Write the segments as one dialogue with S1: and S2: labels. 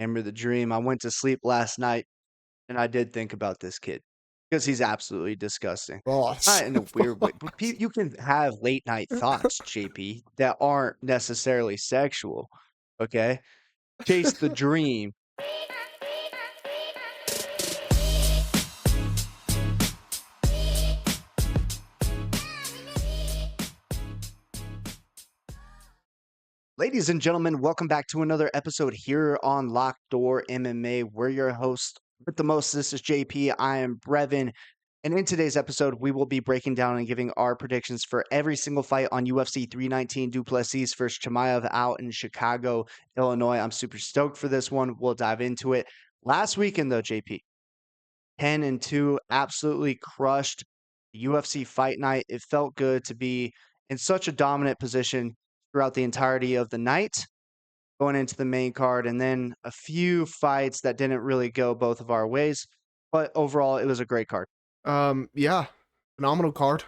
S1: Hammer the dream. I went to sleep last night and I did think about this kid because he's absolutely disgusting.
S2: Boss.
S1: Not in a weird way, but
S2: Boss.
S1: you can have late night thoughts, JP, that aren't necessarily sexual. Okay, chase the dream. Ladies and gentlemen, welcome back to another episode here on Locked Door MMA. We're your host with the most. This is JP. I am Brevin. And in today's episode, we will be breaking down and giving our predictions for every single fight on UFC 319. Plessis versus Chimaev out in Chicago, Illinois. I'm super stoked for this one. We'll dive into it. Last weekend, though, JP, 10-2, absolutely crushed UFC fight night. It felt good to be in such a dominant position throughout the entirety of the night going into the main card, and then a few fights that didn't really go both of our ways. But overall, it was a great card.
S2: Yeah, phenomenal card.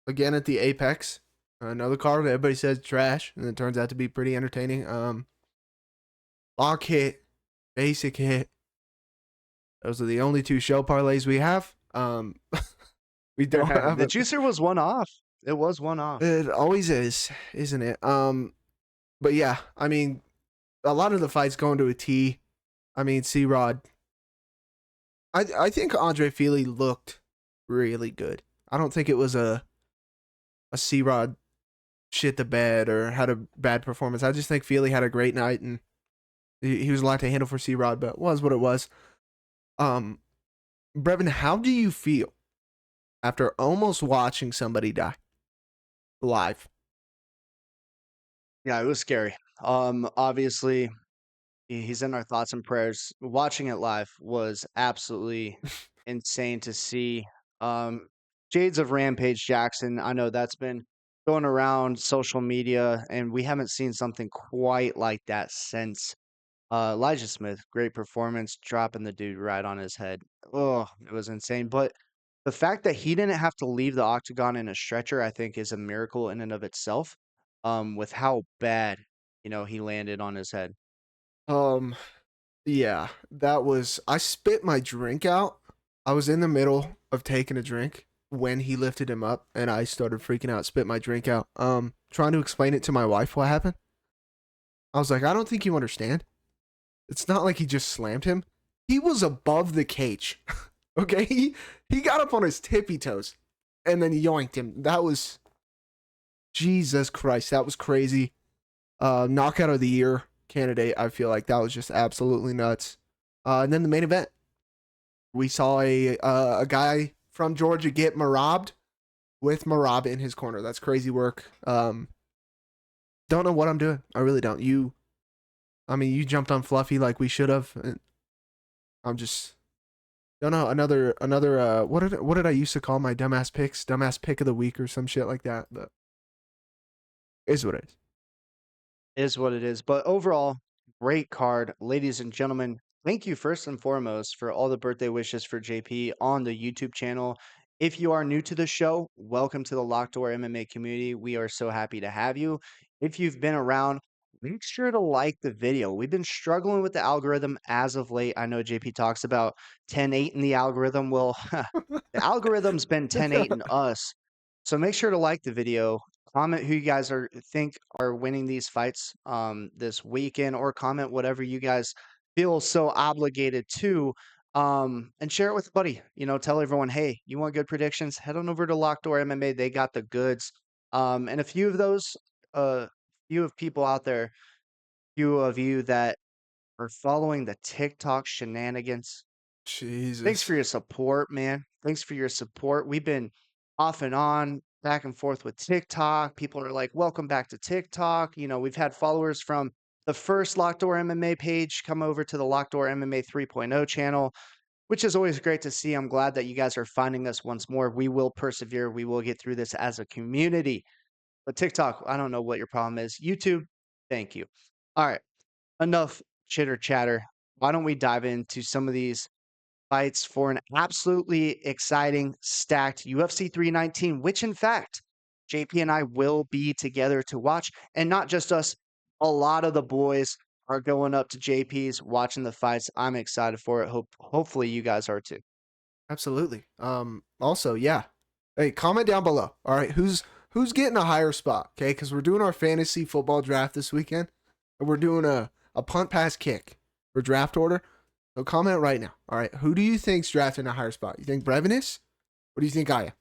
S2: Again at the Apex. Another card that everybody says trash, and it turns out to be pretty entertaining. Lock hit, basic hit. Those are the only two show parlays we have. We don't have
S1: The
S2: it.
S1: juicer was one off. It was one off.
S2: It always is, isn't it? But yeah, I mean, a lot of the fights going to a T. I mean, C-Rod. I think Andre Fili looked really good. I don't think it was a C-Rod shit the bed or had a bad performance. I just think Fili had a great night, and he was a lot to handle for C-Rod, but it was what it was. Brevin, how do you feel after almost watching somebody die live?
S1: Yeah, it was scary. Obviously, he's in our thoughts and prayers. Watching it live was absolutely insane to see. Um, Shades of Rampage Jackson. I know that's been going around social media, and we haven't seen something quite like that since. Elijah Smith, great performance, dropping the dude right on his head. Oh, it was insane. But the fact that he didn't have to leave the octagon in a stretcher, I think, is a miracle in and of itself. With how bad, he landed on his head.
S2: Um, yeah, that was. I spit my drink out. I was in the middle of taking a drink when he lifted him up, and I started freaking out, spit my drink out. Trying to explain it to my wife what happened. I was like, I don't think you understand. It's not like he just slammed him. He was above the cage. Okay, he got up on his tippy toes, and then yoinked him. That was Jesus Christ. That was crazy. Knockout of the year candidate. I feel like that was just absolutely nuts. And then the main event, we saw a guy from Georgia get Marabed with Marab in his corner. That's crazy work. Don't know what I'm doing. I really don't. You jumped on Fluffy like we should have. I'm just don't know. Another what did I used to call my dumbass picks? Dumbass pick of the week or some shit like that. But is what it is.
S1: Is what it is. But overall, great card. Ladies and gentlemen, thank you first and foremost for all the birthday wishes for JP on the YouTube channel. If you are new to the show, welcome to the Locked Door MMA community. We are so happy to have you. If you've been around, make sure to like the video. We've been struggling with the algorithm as of late. I know JP talks about 10-8 in the algorithm. Well, the algorithm's been 10-8 in us. So make sure to like the video. Comment who you guys think are winning these fights this weekend, or comment whatever you guys feel so obligated to. And share it with a buddy. Tell everyone, hey, you want good predictions? Head on over to Locked Door MMA. They got the goods. And a few of those, few of people out there, few of you that are following the TikTok shenanigans. Thanks
S2: Jesus.
S1: for your support, man. Thanks for your support. We've been off and on, back and forth with TikTok. People are like, welcome back to TikTok. We've had followers from the first Locked Door MMA page come over to the Locked Door MMA 3.0 channel, which is always great to see. I'm glad that you guys are finding us once more. We will persevere. We will get through this as a community. But TikTok, I don't know what your problem is. YouTube, thank you. All right, enough chitter chatter. Why don't we dive into some of these fights for an absolutely exciting, stacked UFC 319, which in fact, JP and I will be together to watch. And not just us, a lot of the boys are going up to JP's, watching the fights. I'm excited for it. Hopefully you guys are too.
S2: Absolutely. Also, yeah. Hey, comment down below. All right, who's getting a higher spot? Okay, because we're doing our fantasy football draft this weekend, and we're doing a punt pass kick for draft order. So comment right now. All right, who do you think's drafting a higher spot? You think Brevin is? What do you think I am?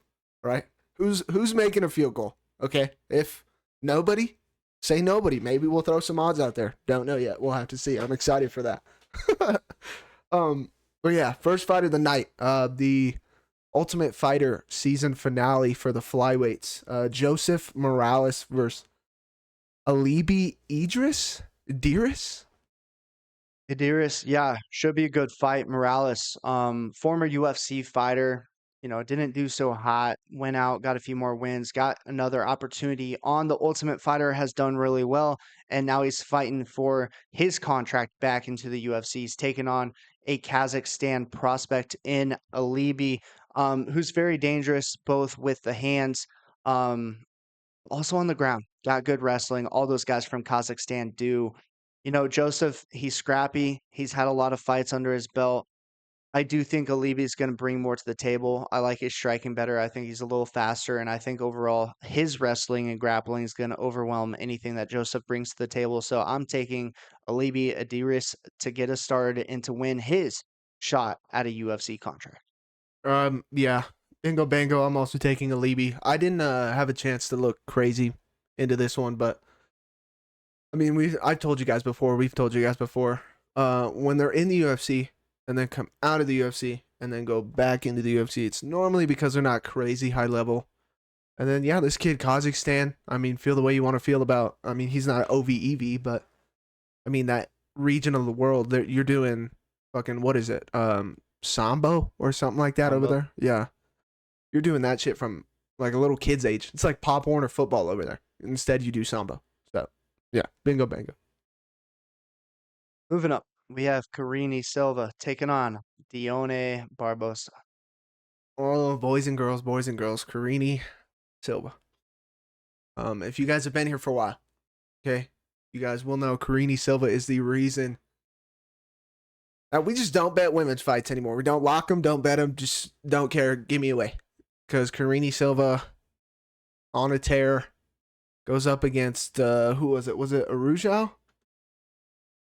S2: All right, who's making a field goal? Okay, if nobody, say nobody. Maybe we'll throw some odds out there. Don't know yet. We'll have to see. I'm excited for that. But yeah, first fight of the night. The Ultimate Fighter season finale for the flyweights. Joseph Morales versus Alibi Idirs.
S1: Idiris, yeah, should be a good fight. Morales, former UFC fighter, didn't do so hot, went out, got a few more wins, got another opportunity on the Ultimate Fighter, has done really well, and now he's fighting for his contract back into the UFC. He's taken on a Kazakhstan prospect in Alibi, who's very dangerous both with the hands, um, also on the ground. Got good wrestling. All those guys from Kazakhstan do. Joseph, he's scrappy. He's had a lot of fights under his belt. I do think Alibi is going to bring more to the table. I like his striking better. I think he's a little faster, and I think overall his wrestling and grappling is going to overwhelm anything that Joseph brings to the table. So I'm taking Alibi Adiris to get us started and to win his shot at a UFC contract.
S2: Yeah, bingo bango. I'm also taking Alibi. I didn't have a chance to look crazy into this one, but I mean, I've told you guys before. We've told you guys before. When they're in the UFC and then come out of the UFC and then go back into the UFC, it's normally because they're not crazy high level. And then yeah, this kid Kazakhstan. I mean, feel the way you want to feel about. I mean, he's not OVEV, but I mean that region of the world. You're doing fucking what is it? Sambo or something like that over
S1: Combo.
S2: there. Yeah, you're doing that shit from like a little kid's age. It's like Pop Warner football over there. Instead, you do Sambo. So yeah, bingo bango.
S1: Moving up, we have Carini Silva taking on Dione Barbosa.
S2: Oh, boys and girls. Carini Silva. If you guys have been here for a while, okay, you guys will know Carini Silva is the reason that we just don't bet women's fights anymore. We don't lock them, don't bet them, just don't care. Give me away. Because Carini Silva on a tear goes up against, who was it? Was it Arujao?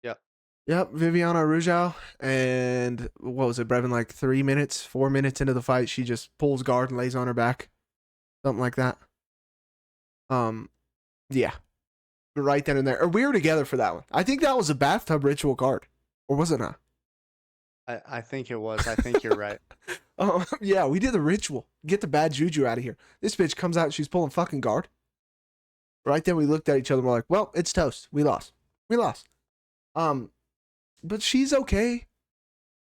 S1: Yep.
S2: Yep, Viviana Arujao. And what was it, Brevin? Like 3 minutes, 4 minutes into the fight, she just pulls guard and lays on her back. Something like that. Yeah. Right then and there. Or we were together for that one. I think that was a bathtub ritual card. Or was it not?
S1: I think it was. I think you're right.
S2: Oh, yeah, we did the ritual. Get the bad juju out of here. This bitch comes out and she's pulling fucking guard. Right then we looked at each other and we're like, well, it's toast. We lost. We lost. But she's okay.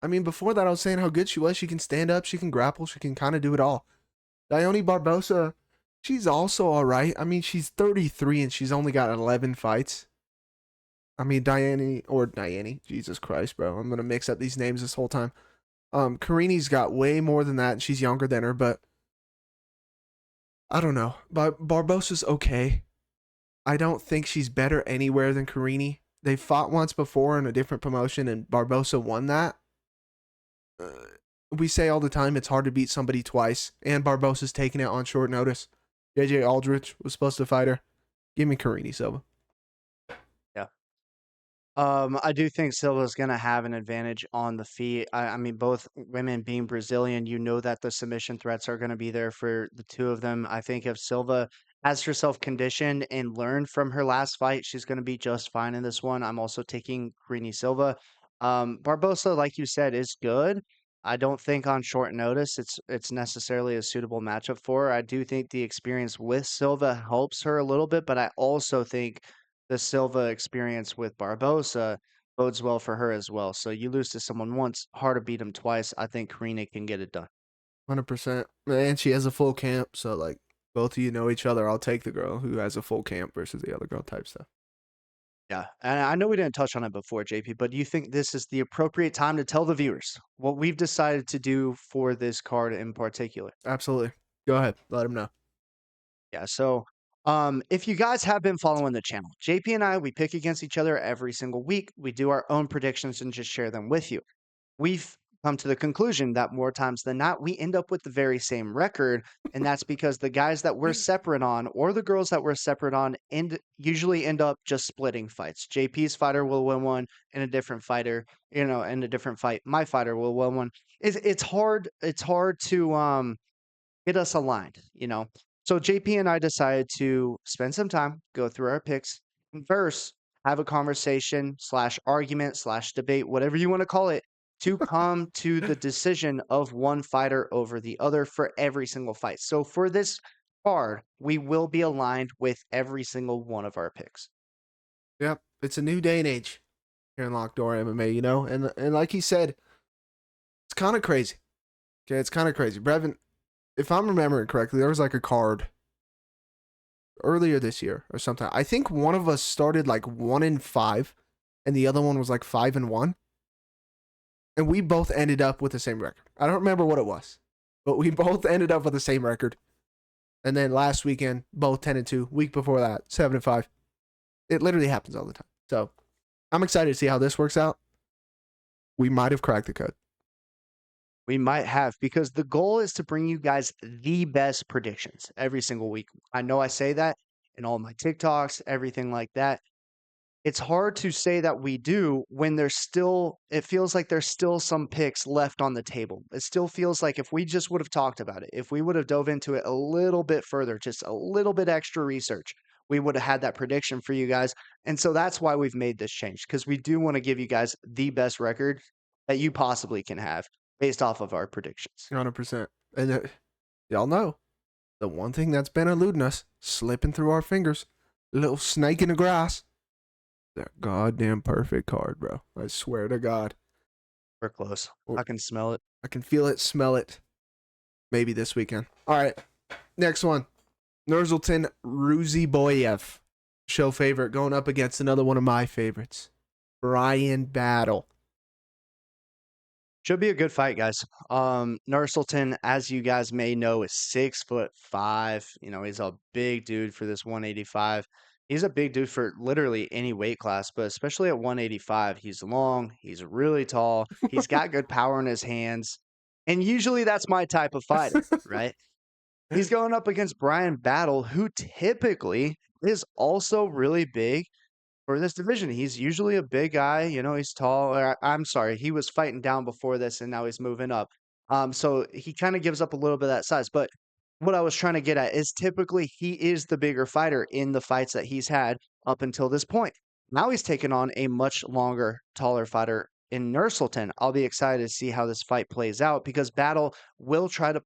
S2: I mean, before that I was saying how good she was. She can stand up, she can grapple, she can kind of do it all. Dione Barbosa, she's also all right. I mean, she's 33 and she's only got 11 fights. I mean, Diane, Jesus Christ, bro. I'm going to mix up these names this whole time. Karini's got way more than that, and she's younger than her, but I don't know. But Barbosa's okay. I don't think she's better anywhere than Carini. They fought once before in a different promotion, and Barbosa won that. We say all the time it's hard to beat somebody twice, and Barbosa's taking it on short notice. JJ Aldrich was supposed to fight her. Give me Carini, Silva.
S1: Yeah. I do think Silva's going to have an advantage on the feet. I mean, both women being Brazilian, that the submission threats are going to be there for the two of them. I think if Silva has herself conditioned and learned from her last fight, she's going to be just fine in this one. I'm also taking Rini Silva. Barbosa, like you said, is good. I don't think on short notice it's necessarily a suitable matchup for her. I do think the experience with Silva helps her a little bit, but I also think the Silva experience with Barbosa bodes well for her as well. So you lose to someone once, hard to beat him twice. I think Karina can get it done.
S2: 100%. And she has a full camp, so like both of you know each other. I'll take the girl who has a full camp versus the other girl type stuff.
S1: Yeah, and I know we didn't touch on it before, JP, but do you think this is the appropriate time to tell the viewers what we've decided to do for this card in particular?
S2: Absolutely. Go ahead. Let him know.
S1: Yeah, so If you guys have been following the channel, JP and I, we pick against each other every single week. We do our own predictions and just share them with you. We've come to the conclusion that more times than not, we end up with the very same record. And that's because the guys that we're separate on or the girls that we're separate on usually end up just splitting fights. JP's fighter will win one and a different fighter, in a different fight. My fighter will win one. It's hard. It's hard to get us aligned. So JP and I decided to spend some time, go through our picks, converse, have a conversation slash argument slash debate, whatever you want to call it, to come to the decision of one fighter over the other for every single fight. So for this card, we will be aligned with every single one of our picks.
S2: Yep, it's a new day and age here in Locked Door MMA, and like he said, it's kind of crazy. Okay, it's kind of crazy. Brevin, if I'm remembering correctly, there was like a card earlier this year or something. I think one of us started like 1-5, and the other one was like 5-1, and we both ended up with the same record. I don't remember what it was, but we both ended up with the same record. And then last weekend, both 10-2. Week before that, 7-5. It literally happens all the time. So I'm excited to see how this works out. We might have cracked the code.
S1: We might have, because the goal is to bring you guys the best predictions every single week. I know I say that in all my TikToks, everything like that. It's hard to say that we do when it feels like there's still some picks left on the table. It still feels like if we just would have talked about it, if we would have dove into it a little bit further, just a little bit extra research, we would have had that prediction for you guys. And so that's why we've made this change, because we do want to give you guys the best record that you possibly can have based off of our predictions.
S2: 100%. And y'all know, the one thing that's been eluding us, slipping through our fingers, little snake in the grass, that goddamn perfect card, bro. I swear to God.
S1: We're close. I can smell it.
S2: I can feel it, smell it. Maybe this weekend. All right. Next one. Nursultan Ruziboev. Show favorite going up against another one of my favorites. Brian Battle.
S1: Should be a good fight, guys. Nursultan, as you guys may know, is 6'5". He's a big dude for this 185. He's a big dude for literally any weight class, but especially at 185. He's long, he's really tall, he's got good power in his hands. And usually that's my type of fighter, right? He's going up against Brian Battle, who typically is also really big for this division. He's usually a big guy, he's tall. I'm sorry, he was fighting down before this and now he's moving up. So he kind of gives up a little bit of that size. But what I was trying to get at is typically he is the bigger fighter in the fights that he's had up until this point. Now he's taken on a much longer, taller fighter in Nursultan. I'll be excited to see how this fight plays out, because Battle will try to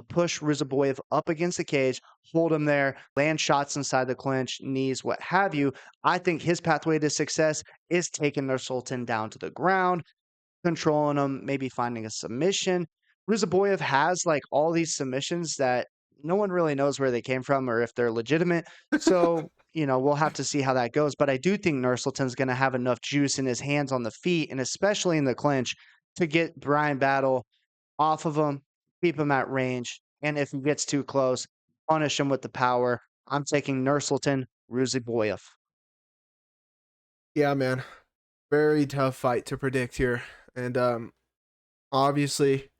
S1: push Ruziboev up against the cage, hold him there, land shots inside the clinch, knees, what have you. I think his pathway to success is taking Nursultan down to the ground, controlling him, maybe finding a submission. Ruziboev has like all these submissions that no one really knows where they came from or if they're legitimate. So, we'll have to see how that goes. But I do think Nursultan's going to have enough juice in his hands on the feet, and especially in the clinch, to get Brian Battle off of him, keep him at range, and if he gets too close, punish him with the power. I'm taking Nursultan Ruziboev.
S2: Yeah, man. Very tough fight to predict here. And obviously,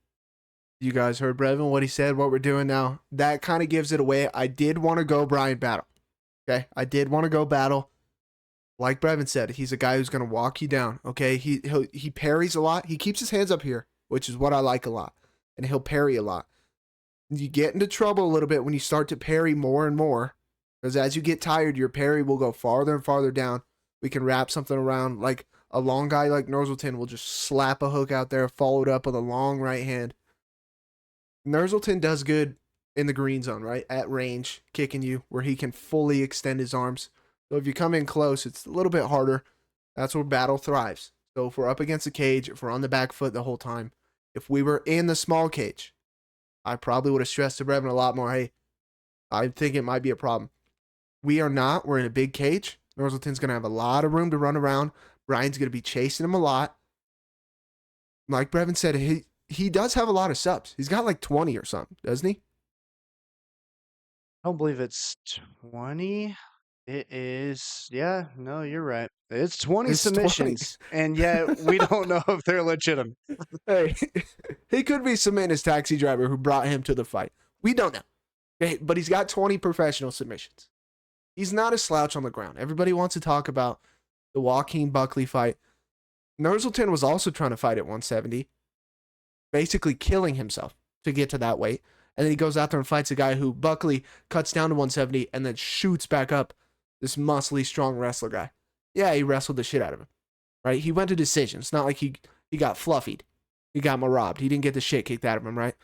S2: you guys heard Brevin, what he said, what we're doing now. That kind of gives it away. I did want to go Brian Battle. Okay? I did want to go Battle. Like Brevin said, he's a guy who's going to walk you down. Okay? He parries a lot. He keeps his hands up here, which is what I like a lot. And he'll parry a lot. You get into trouble a little bit when you start to parry more and more, because as you get tired, your parry will go farther and farther down. We can wrap something around, like a long guy like Nursultan will just slap a hook out there, followed up with a long right hand. Nursultan does good in the green zone, right? At range, kicking you, where he can fully extend his arms. So if you come in close, it's a little bit harder. That's where Battle thrives. So if we're up against the cage, if we're on the back foot the whole time, if we were in the small cage, I probably would have stressed to Brevin a lot more. Hey, I think it might be a problem. We are not. We're in a big cage. Nursultan's going to have a lot of room to run around. Brian's going to be chasing him a lot. Like Brevin said, he does have a lot of subs. He's got like 20 or something, doesn't he?
S1: I don't believe it's 20. It is, yeah, no, you're right. It's 20
S2: It's 20.
S1: submissions, and yet we don't know if they're legitimate.
S2: Hey, he could be Cemento's taxi driver who brought him to the fight. We don't know. Okay, but he's got 20 professional submissions. He's not a slouch on the ground. Everybody wants to talk about the Joaquin Buckley fight. Nurzulton was also trying to fight at 170, basically killing himself to get to that weight. And then he goes out there and fights a guy who Buckley cuts down to 170 and then shoots back up, this muscly, strong wrestler guy. Yeah, he wrestled the shit out of him, right? He went to decision. It's not like he got fluffied. He got robbed. He didn't get the shit kicked out of him, right?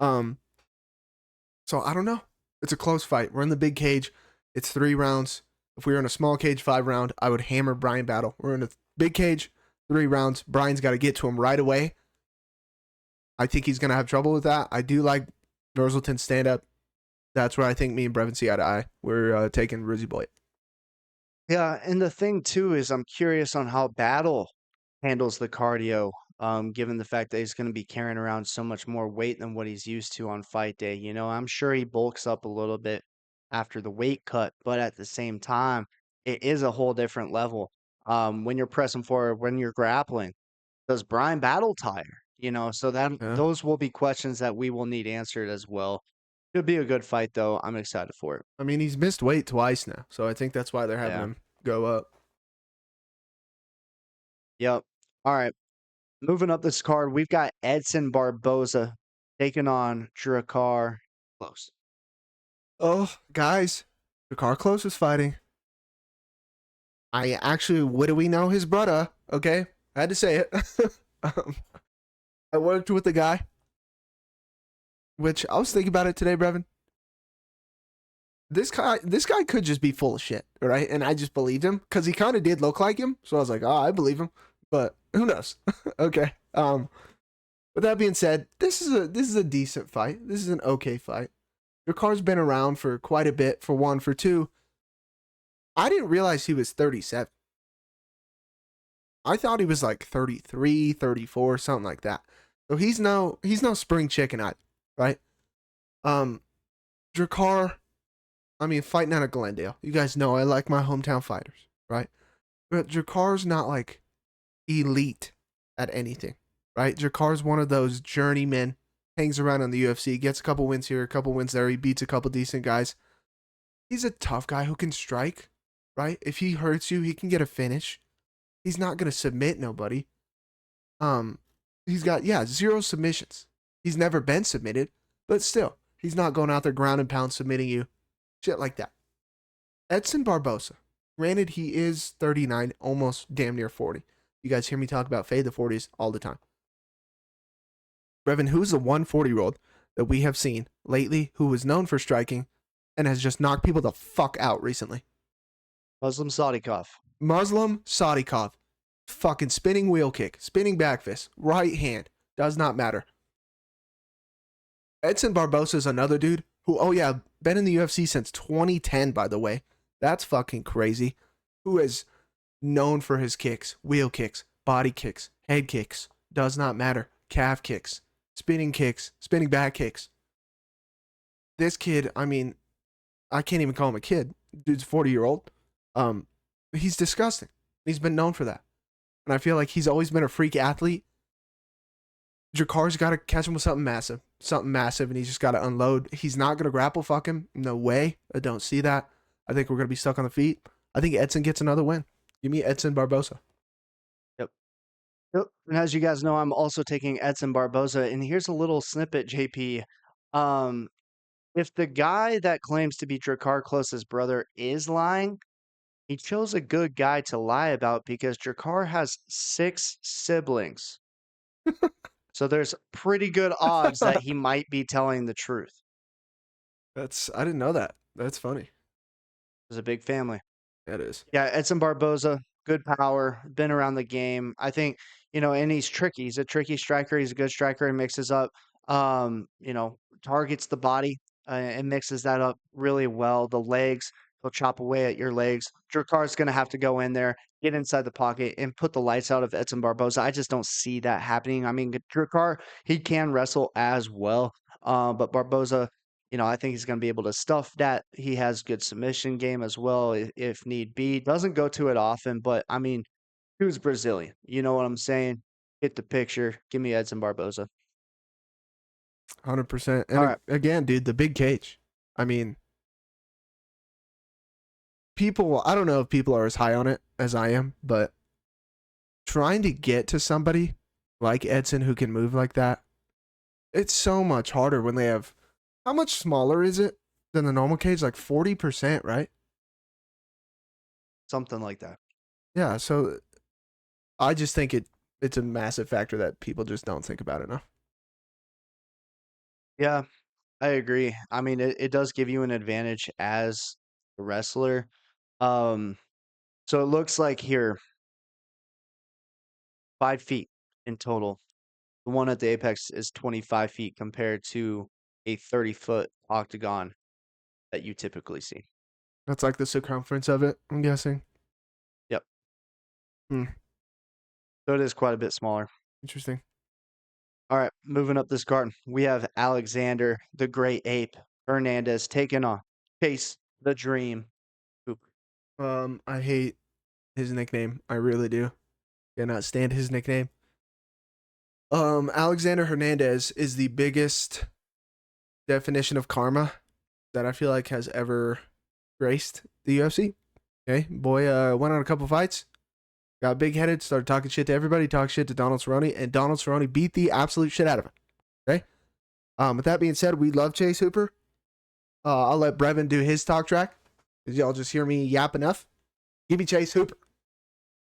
S2: So I don't know. It's a close fight. We're in the big cage. It's 3 rounds. If we were in a small cage 5 round, I would hammer Brian Battle. We're in a big cage, 3 rounds. Brian's got to get to him right away. I think he's going to have trouble with that. I do like Nurzulton's stand-up. That's where I think me and Brevin see eye to eye. We're taking Ruziboev.
S1: Yeah, and the thing too is I'm curious on how Battle handles the cardio, given the fact that he's going to be carrying around so much more weight than what he's used to on fight day. You know, I'm sure he bulks up a little bit after the weight cut, but at the same time, it is a whole different level. When you're pressing forward, when you're grappling, does Brian Battle tire? You know, so that
S2: Yeah.
S1: those will be questions that we will need answered as well. Should be a good fight though. I'm excited for it.
S2: I mean, he's missed weight twice now, so I think that's why they're having
S1: Yeah.
S2: him go up.
S1: Yep. All right. Moving up this card, we've got Edson Barbosa taking on Drakkar Klose.
S2: Oh, guys, the car close is fighting. What do we know his brother? Okay, I had to say it. um, I worked with the guy, which I was thinking about it today, Brevin. This guy could just be full of shit, right? And I just believed him because he kind of did look like him. So I was like, oh, I believe him. But who knows? Okay. With that being said, this is a decent fight. This is an okay fight. Your car's been around for quite a bit, for one. For two, I didn't realize he was 37. I thought he was like 33, 34, something like that. So he's no spring chicken either, right? Drakkar, I mean, fighting out of Glendale. You guys know I like my hometown fighters, right? But Drakkar's not like elite at anything, right? Drakkar's one of those journeymen, hangs around in the UFC, gets a couple wins here, a couple wins there. He beats a couple decent guys. He's a tough guy who can strike, right? If he hurts you, he can get a finish. He's not going to submit nobody. He's got, 0 submissions. He's never been submitted, but still, he's not going out there ground and pound submitting you. Shit like that. Edson Barbosa. Granted, he is 39, almost damn near 40. You guys hear me talk about fade the 40s all the time. Brevin, who's the 140-year-old that we have seen lately who was known for striking and has just knocked people the fuck out recently?
S1: Muslim Sadikov.
S2: Muslim Sadikov. Fucking spinning wheel kick, spinning back fist, right hand. Does not matter. Edson Barbosa is another dude who, been in the UFC since 2010, by the way. That's fucking crazy. Who is known for his kicks, wheel kicks, body kicks, head kicks. Does not matter. Calf kicks, spinning back kicks. This kid, I mean, I can't even call him a kid. Dude's 40-year-old. He's disgusting. He's been known for that. And I feel like he's always been a freak athlete. Drakkar's got to catch him with something massive, and he's just got to unload. He's not going to grapple fuck him. No way. I don't see that. I think we're going to be stuck on the feet. I think Edson gets another win. Give me Edson Barbosa.
S1: Yep. And as you guys know, I'm also taking Edson Barbosa. And here's a little snippet, JP. If the guy that claims to be Drakkar Klose's brother is lying, he chose a good guy to lie about because Drakkar has 6 siblings. So there's pretty good odds that he might be telling the truth.
S2: I didn't know that. That's funny.
S1: It's a big family.
S2: It is.
S1: Yeah, Edson Barbosa, good power, been around the game. I think, and he's tricky. He's a tricky striker. He's a good striker and mixes up, targets the body and mixes that up really well. The legs, he'll chop away at your legs. Drakkar's going to have to go in there, get inside the pocket, and put the lights out of Edson Barbosa. I just don't see that happening. I mean, Drakkar, he can wrestle as well, but Barbosa, I think he's going to be able to stuff that. He has good submission game as well if need be. Doesn't go to it often, but I mean, who's Brazilian? You know what I'm saying? Get the picture. Give me Edson Barbosa.
S2: 100%.
S1: All
S2: And
S1: right.
S2: again, dude, the big cage. I mean, people, I don't know if people are as high on it as I am, but trying to get to somebody like Edson who can move like that, it's so much harder when they have. How much smaller is it than the normal cage? Like 40%, right?
S1: Something like that.
S2: Yeah, so I just think it's a massive factor that people just don't think about enough.
S1: Yeah, I agree. I mean, it does give you an advantage as a wrestler. Um, so it looks like here, 5 feet in total. The one at the apex is 25 feet compared to a 30-foot octagon that you typically see.
S2: That's like the circumference of it, I'm guessing.
S1: Yep.
S2: Hmm,
S1: So it is quite a bit smaller.
S2: interesting.
S1: All right, moving up this card, we have Alexander, the Great Ape, Hernandez taking on Chase the Dream Cooper.
S2: I hate his nickname. I really do. Cannot stand his nickname. Alexander Hernandez is the biggest definition of karma that I feel like has ever graced the UFC. Okay, boy, went on a couple fights, got big headed, started talking shit to everybody, talked shit to Donald Cerrone, and Donald Cerrone beat the absolute shit out of him. Okay. With that being said, we love Chase Hooper. I'll let Brevin do his talk track. Cause y'all just hear me yap enough. Give me Chase Hooper.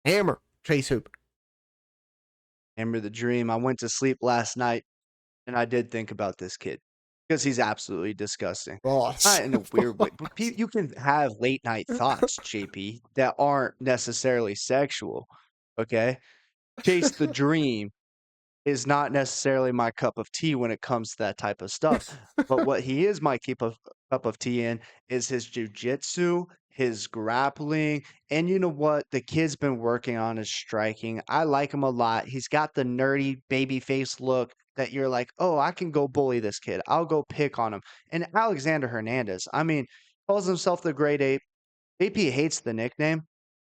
S2: Hammer Chase Hooper.
S1: Hammer the Dream. I went to sleep last night and I did think about this kid because he's absolutely disgusting.
S2: Boss.
S1: Not in a weird way, but you can have late night thoughts, JP, that aren't necessarily sexual. Okay. Chase the Dream is not necessarily my cup of tea when it comes to that type of stuff. But what he is my cup of tea in is his jujitsu, his grappling, and you know what? The kid's been working on his striking. I like him a lot. He's got the nerdy baby face look that you're like, oh, I can go bully this kid. I'll go pick on him. And Alexander Hernandez, I mean, calls himself the Great Ape. JP hates the nickname.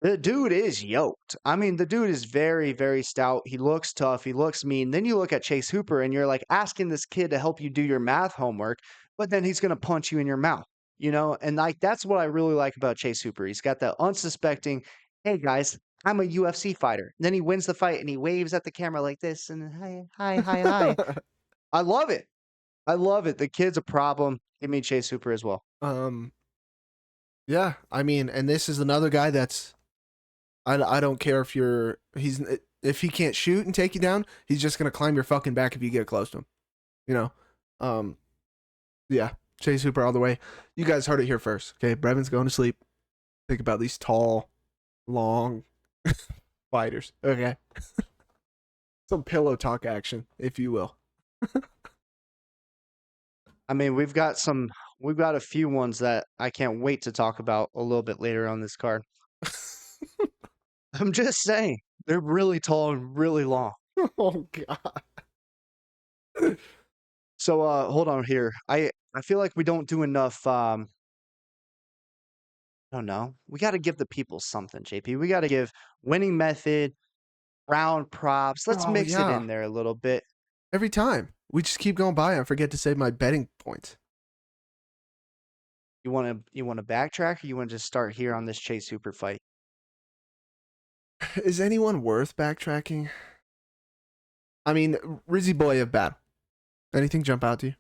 S1: The dude is yoked. I mean, the dude is very, very stout. He looks tough. He looks mean. Then you look at Chase Hooper and you're like asking this kid to help you do your math homework, but then he's going to punch you in your mouth, And like that's what I really like about Chase Hooper. He's got that unsuspecting, hey guys, I'm a UFC fighter. Then he wins the fight and he waves at the camera like this and hi, hi, hi, hi. I love it. I love it. The kid's a problem. Give me Chase Hooper as well.
S2: um, yeah, I mean, and this is another guy that's I don't care if he can't shoot and take you down, he's just gonna climb your fucking back if you get close to him. You know, um, yeah, Chase Hooper all the way. You guys heard it here first. Okay, Brevin's going to sleep. Think about these tall, long fighters. Okay, some pillow talk action, if you will.
S1: I mean, we've got a few ones that I can't wait to talk about a little bit later on this card. I'm just saying, they're really tall and really long.
S2: Oh god.
S1: So hold on here. I feel like we don't do enough I don't know. We got to give the people something, JP. We got to give winning method, round props. Let's
S2: Oh
S1: mix it
S2: yeah.
S1: in there a little bit.
S2: Every time we just keep going by, I forget to save my betting points.
S1: You want to backtrack or you want to just start here on this Chase Hooper fight?
S2: Is anyone worth backtracking? I mean, Ruziboev battle. Anything jump out to you?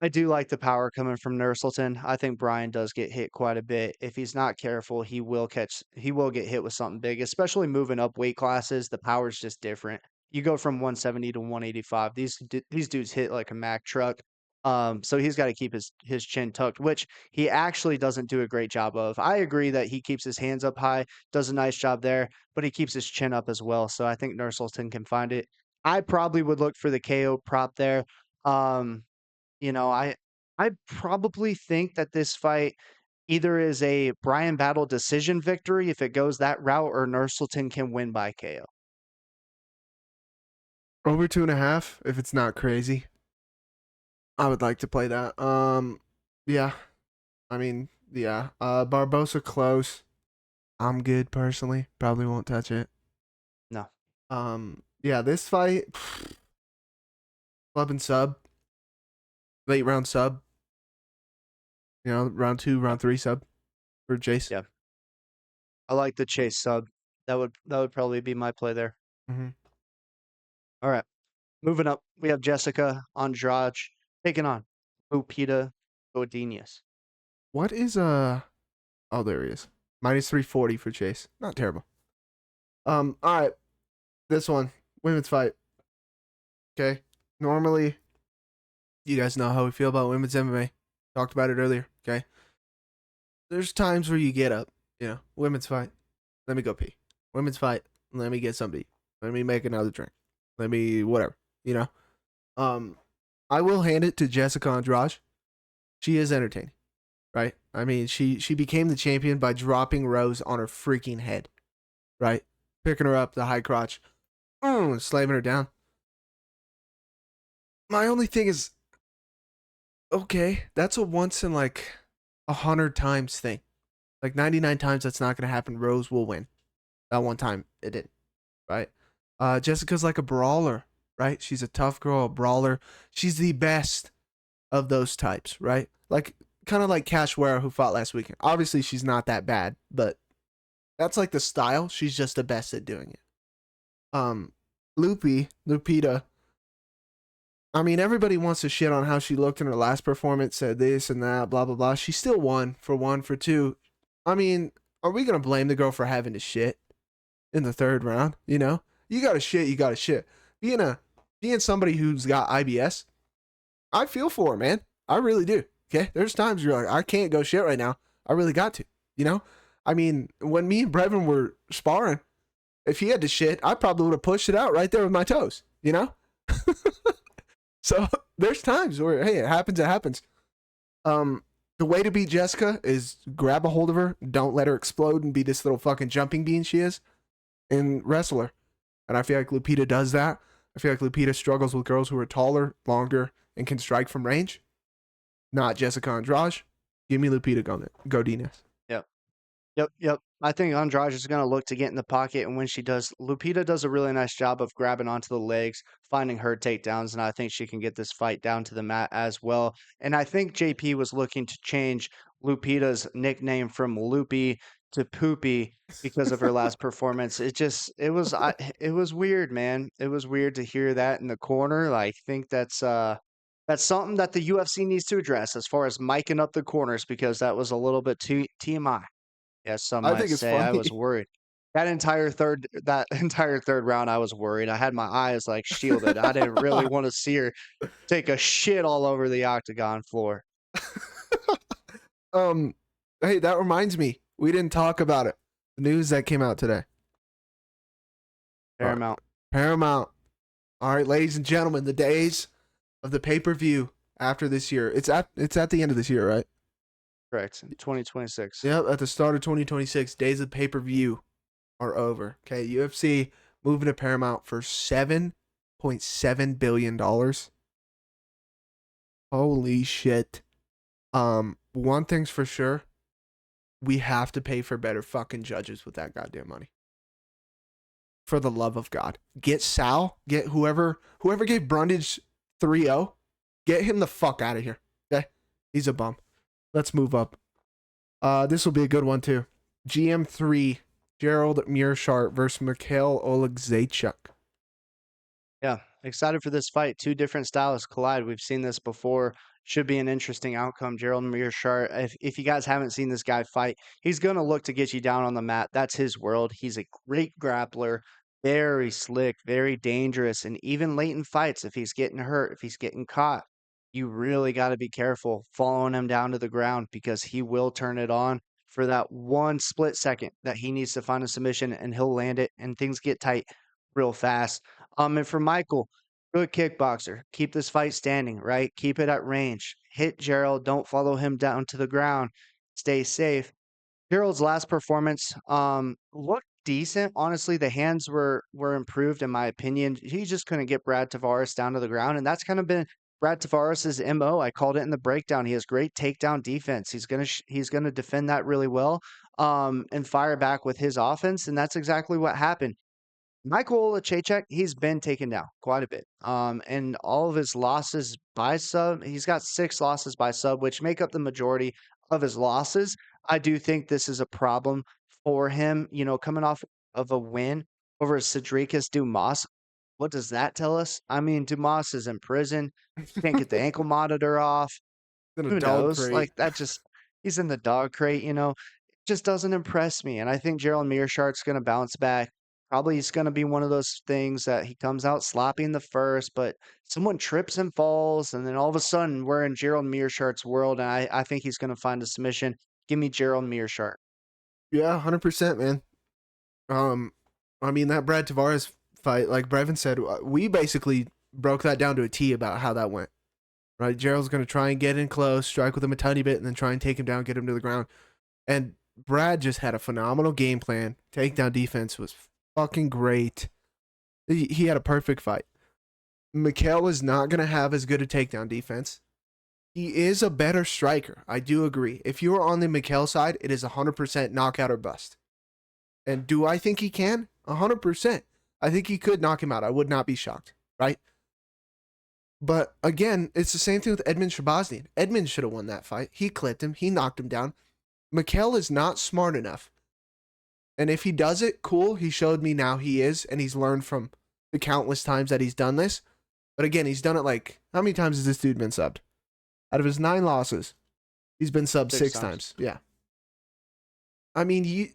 S1: I do like the power coming from Nurselton. I think Brian does get hit quite a bit. If he's not careful, he will get hit with something big, especially moving up weight classes. The power's just different. You go from 170 to 185. These dudes hit like a Mack truck. So he's got to keep his chin tucked, which he actually doesn't do a great job of. I agree that he keeps his hands up high, does a nice job there, but he keeps his chin up as well. So I think Nurselton can find it. I probably would look for the KO prop there. Um, I probably think that this fight either is a Brian Battle decision victory if it goes that route, or Nurselton can win by KO.
S2: Over 2.5, if it's not crazy. I would like to play that. Yeah. I mean, yeah. Barbosa close. I'm good personally. Probably won't touch it.
S1: No.
S2: Yeah, this fight, club and sub, late round sub. You know, round 2,
S1: Yep.
S2: round 3 sub for Jace.
S1: Yeah. I like the chase sub. That would probably be my play there.
S2: Mm-hmm.
S1: All right. Moving up, we have Jessica Andrade taking on Lupita Godinez.
S2: What is Oh, there he is. Minus 340 for Chase. Not terrible. All right. This one, women's fight. Okay. Normally, you guys know how we feel about women's MMA. Talked about it earlier. Okay. There's times where you get up. You know, women's fight. Let me go pee. Women's fight. Let me get something to eat. Let me make another drink. Let me whatever. You know. I will hand it to Jessica Andrade. She is entertaining, right? I mean, she became the champion by dropping Rose on her freaking head, right? Picking her up, the high crotch, slamming her down. My only thing is, okay, that's a once in like 100 times thing. Like 99 times that's not going to happen. Rose will win. That one time it didn't, right? Jessica's like a brawler, right? She's a tough girl, a brawler. She's the best of those types, right? Like kind of like Cashware who fought last weekend. Obviously she's not that bad, but that's like the style. She's just the best at doing it. Lupita. I mean, everybody wants to shit on how she looked in her last performance, said this and that, blah blah blah. She still won for one, for two. I mean, are we gonna blame the girl for having to shit in the third round? You know, you gotta shit, you gotta shit. Being somebody who's got IBS, I feel for her, man. I really do. Okay, there's times you're like, I can't go shit right now. I really got to. You know, I mean, when me and Brevin were sparring, if he had to shit, I probably would have pushed it out right there with my toes. You know. So there's times where, hey, it happens, it happens. The way to beat Jessica is grab a hold of her, don't let her explode and be this little fucking jumping bean she is, and wrestle her. And I feel like Lupita does that. I feel like Lupita struggles with girls who are taller, longer, and can strike from range. Not Jessica Andrade. Give me Lupita Godinez.
S1: Yep. Yep. I think Andrade is going to look to get in the pocket, and when she does, Lupita does a really nice job of grabbing onto the legs, finding her takedowns, and I think she can get this fight down to the mat as well. And I think JP was looking to change Lupita's nickname from Loopy to Poopy because of her last performance. It was weird, man. It was weird to hear that in the corner. I think that's something that the UFC needs to address as far as miking up the corners because that was a little bit too TMI. Yes, some
S2: I
S1: might
S2: think it's
S1: say. I was
S2: funny.
S1: worried. That entire third round, I was worried. I had my eyes like shielded. I didn't really want to see her take a shit all over the octagon floor.
S2: um, hey, that reminds me. We didn't talk about it. The news that came out today. All right.
S1: Paramount.
S2: Paramount. All right, ladies and gentlemen, the days of the pay-per-view after this year. It's at the end of this year, right?
S1: Correct. 2026.
S2: Yep, at the start of 2026, days of pay-per-view are over. Okay, UFC moving to Paramount for $7.7 billion. Holy shit. One thing's for sure. We have to pay for better fucking judges with that goddamn money. For the love of God. Get Sal, get whoever gave Brundage 3-0, get him the fuck out of here. Okay? He's a bum. Let's move up. This will be a good one too. GM3, Gerald Meerschaert versus Mikhail Oleksiejczuk.
S1: Yeah, excited for this fight. Two different styles collide. We've seen this before. Should be an interesting outcome. Gerald Meerschaert. If you guys haven't seen this guy fight, he's going to look to get you down on the mat. That's his world. He's a great grappler, very slick, very dangerous, and even late in fights, if he's getting hurt, if he's getting caught, you really got to be careful following him down to the ground because he will turn it on for that one split second that he needs to find a submission, and he'll land it, and things get tight real fast. And for Michael, good kickboxer. Keep this fight standing, right? Keep it at range. Hit Gerald. Don't follow him down to the ground. Stay safe. Gerald's last performance looked decent. Honestly, the hands were improved in my opinion. He just couldn't get Brad Tavares down to the ground, and that's kind of been Brad Tavares' MO. I called it in the breakdown. He has great takedown defense. He's gonna defend that really well, and fire back with his offense, and that's exactly what happened. Michael Oleksiejczuk, he's been taken down quite a bit. And all of his losses by sub, he's got 6 losses by sub, which make up the majority of his losses. I do think this is a problem for him, coming off of a win over Cedricus Dumas. What does that tell us? I mean, Dumas is in prison, can't get the ankle monitor off.
S2: In a
S1: Who
S2: dog
S1: knows?
S2: crate.
S1: Like that just he's in the dog crate. Just doesn't impress me. And I think Gerald Meerschaert's gonna bounce back. Probably he's gonna be one of those things that he comes out sloppy in the first, but someone trips and falls, and then all of a sudden we're in Gerald Meerschaert's world, and I think he's gonna find a submission. Give me Gerald Meerschaert.
S2: Yeah, 100%, man. I mean, that Brad Tavares fight, like Brevin said, we basically broke that down to a T about how that went. Right? Gerald's going to try and get in close, strike with him a tiny bit, and then try and take him down, get him to the ground. And Brad just had a phenomenal game plan. Takedown defense was fucking great. He had a perfect fight. Mikhail is not going to have as good a takedown defense. He is a better striker. I do agree. If you are on the Mikhail side, it is 100% knockout or bust. And do I think he can? 100%. I think he could knock him out. I would not be shocked, right? But again, it's the same thing with Edmund Shabazzian. Edmund should have won that fight. He clipped him. He knocked him down. Mikhail is not smart enough. And if he does it, cool. He showed me now he is, and he's learned from the countless times that he's done this. But again, he's done it like, how many times has this dude been subbed? Out of his 9 losses, he's been subbed 6 times. Yeah. I mean,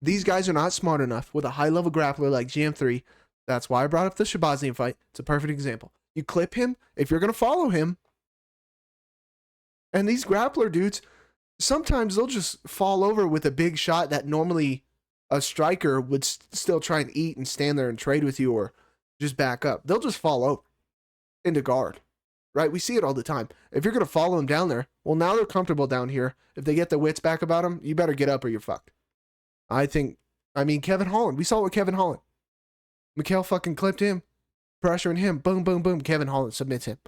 S2: these guys are not smart enough with a high-level grappler like GM3. That's why I brought up the Shabazzian fight. It's a perfect example. You clip him, if you're going to follow him, and these grappler dudes, sometimes they'll just fall over with a big shot that normally a striker would still try and eat and stand there and trade with you or just back up. They'll just fall over into guard, right? We see it all the time. If you're going to follow them down there, well, now they're comfortable down here. If they get the wits back about them, you better get up or you're fucked. Kevin Holland. We saw it with Kevin Holland. Mikhail fucking clipped him, pressuring him. Boom, boom, boom. Kevin Holland submits him.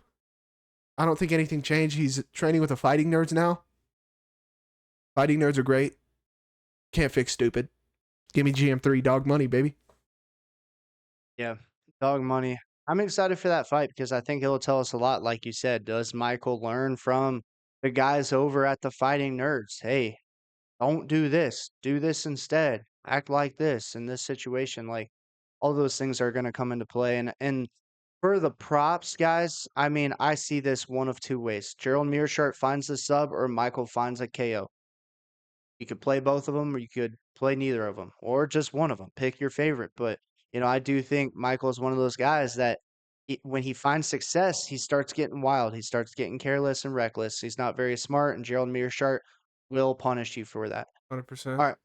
S2: I don't think anything changed. He's training with the Fighting Nerds now. Fighting Nerds are great. Can't fix stupid. Give me GM3 dog money, baby.
S1: Yeah, dog money. I'm excited for that fight because I think it'll tell us a lot. Like you said, does Michael learn from the guys over at the Fighting Nerds? Hey, don't do this. Do this instead. Act like this in this situation. Like all those things are going to come into play. And for the props, guys, I mean, I see this one of 2 ways. Gerald Meerschaert finds the sub or Michael finds a KO. You could play both of them or you could play neither of them or just one of them. Pick your favorite. But, I do think Michael is one of those guys that when he finds success, he starts getting wild. He starts getting careless and reckless. He's not very smart, and Gerald Meerschaert will punish you for that.
S2: 100%.
S1: All right.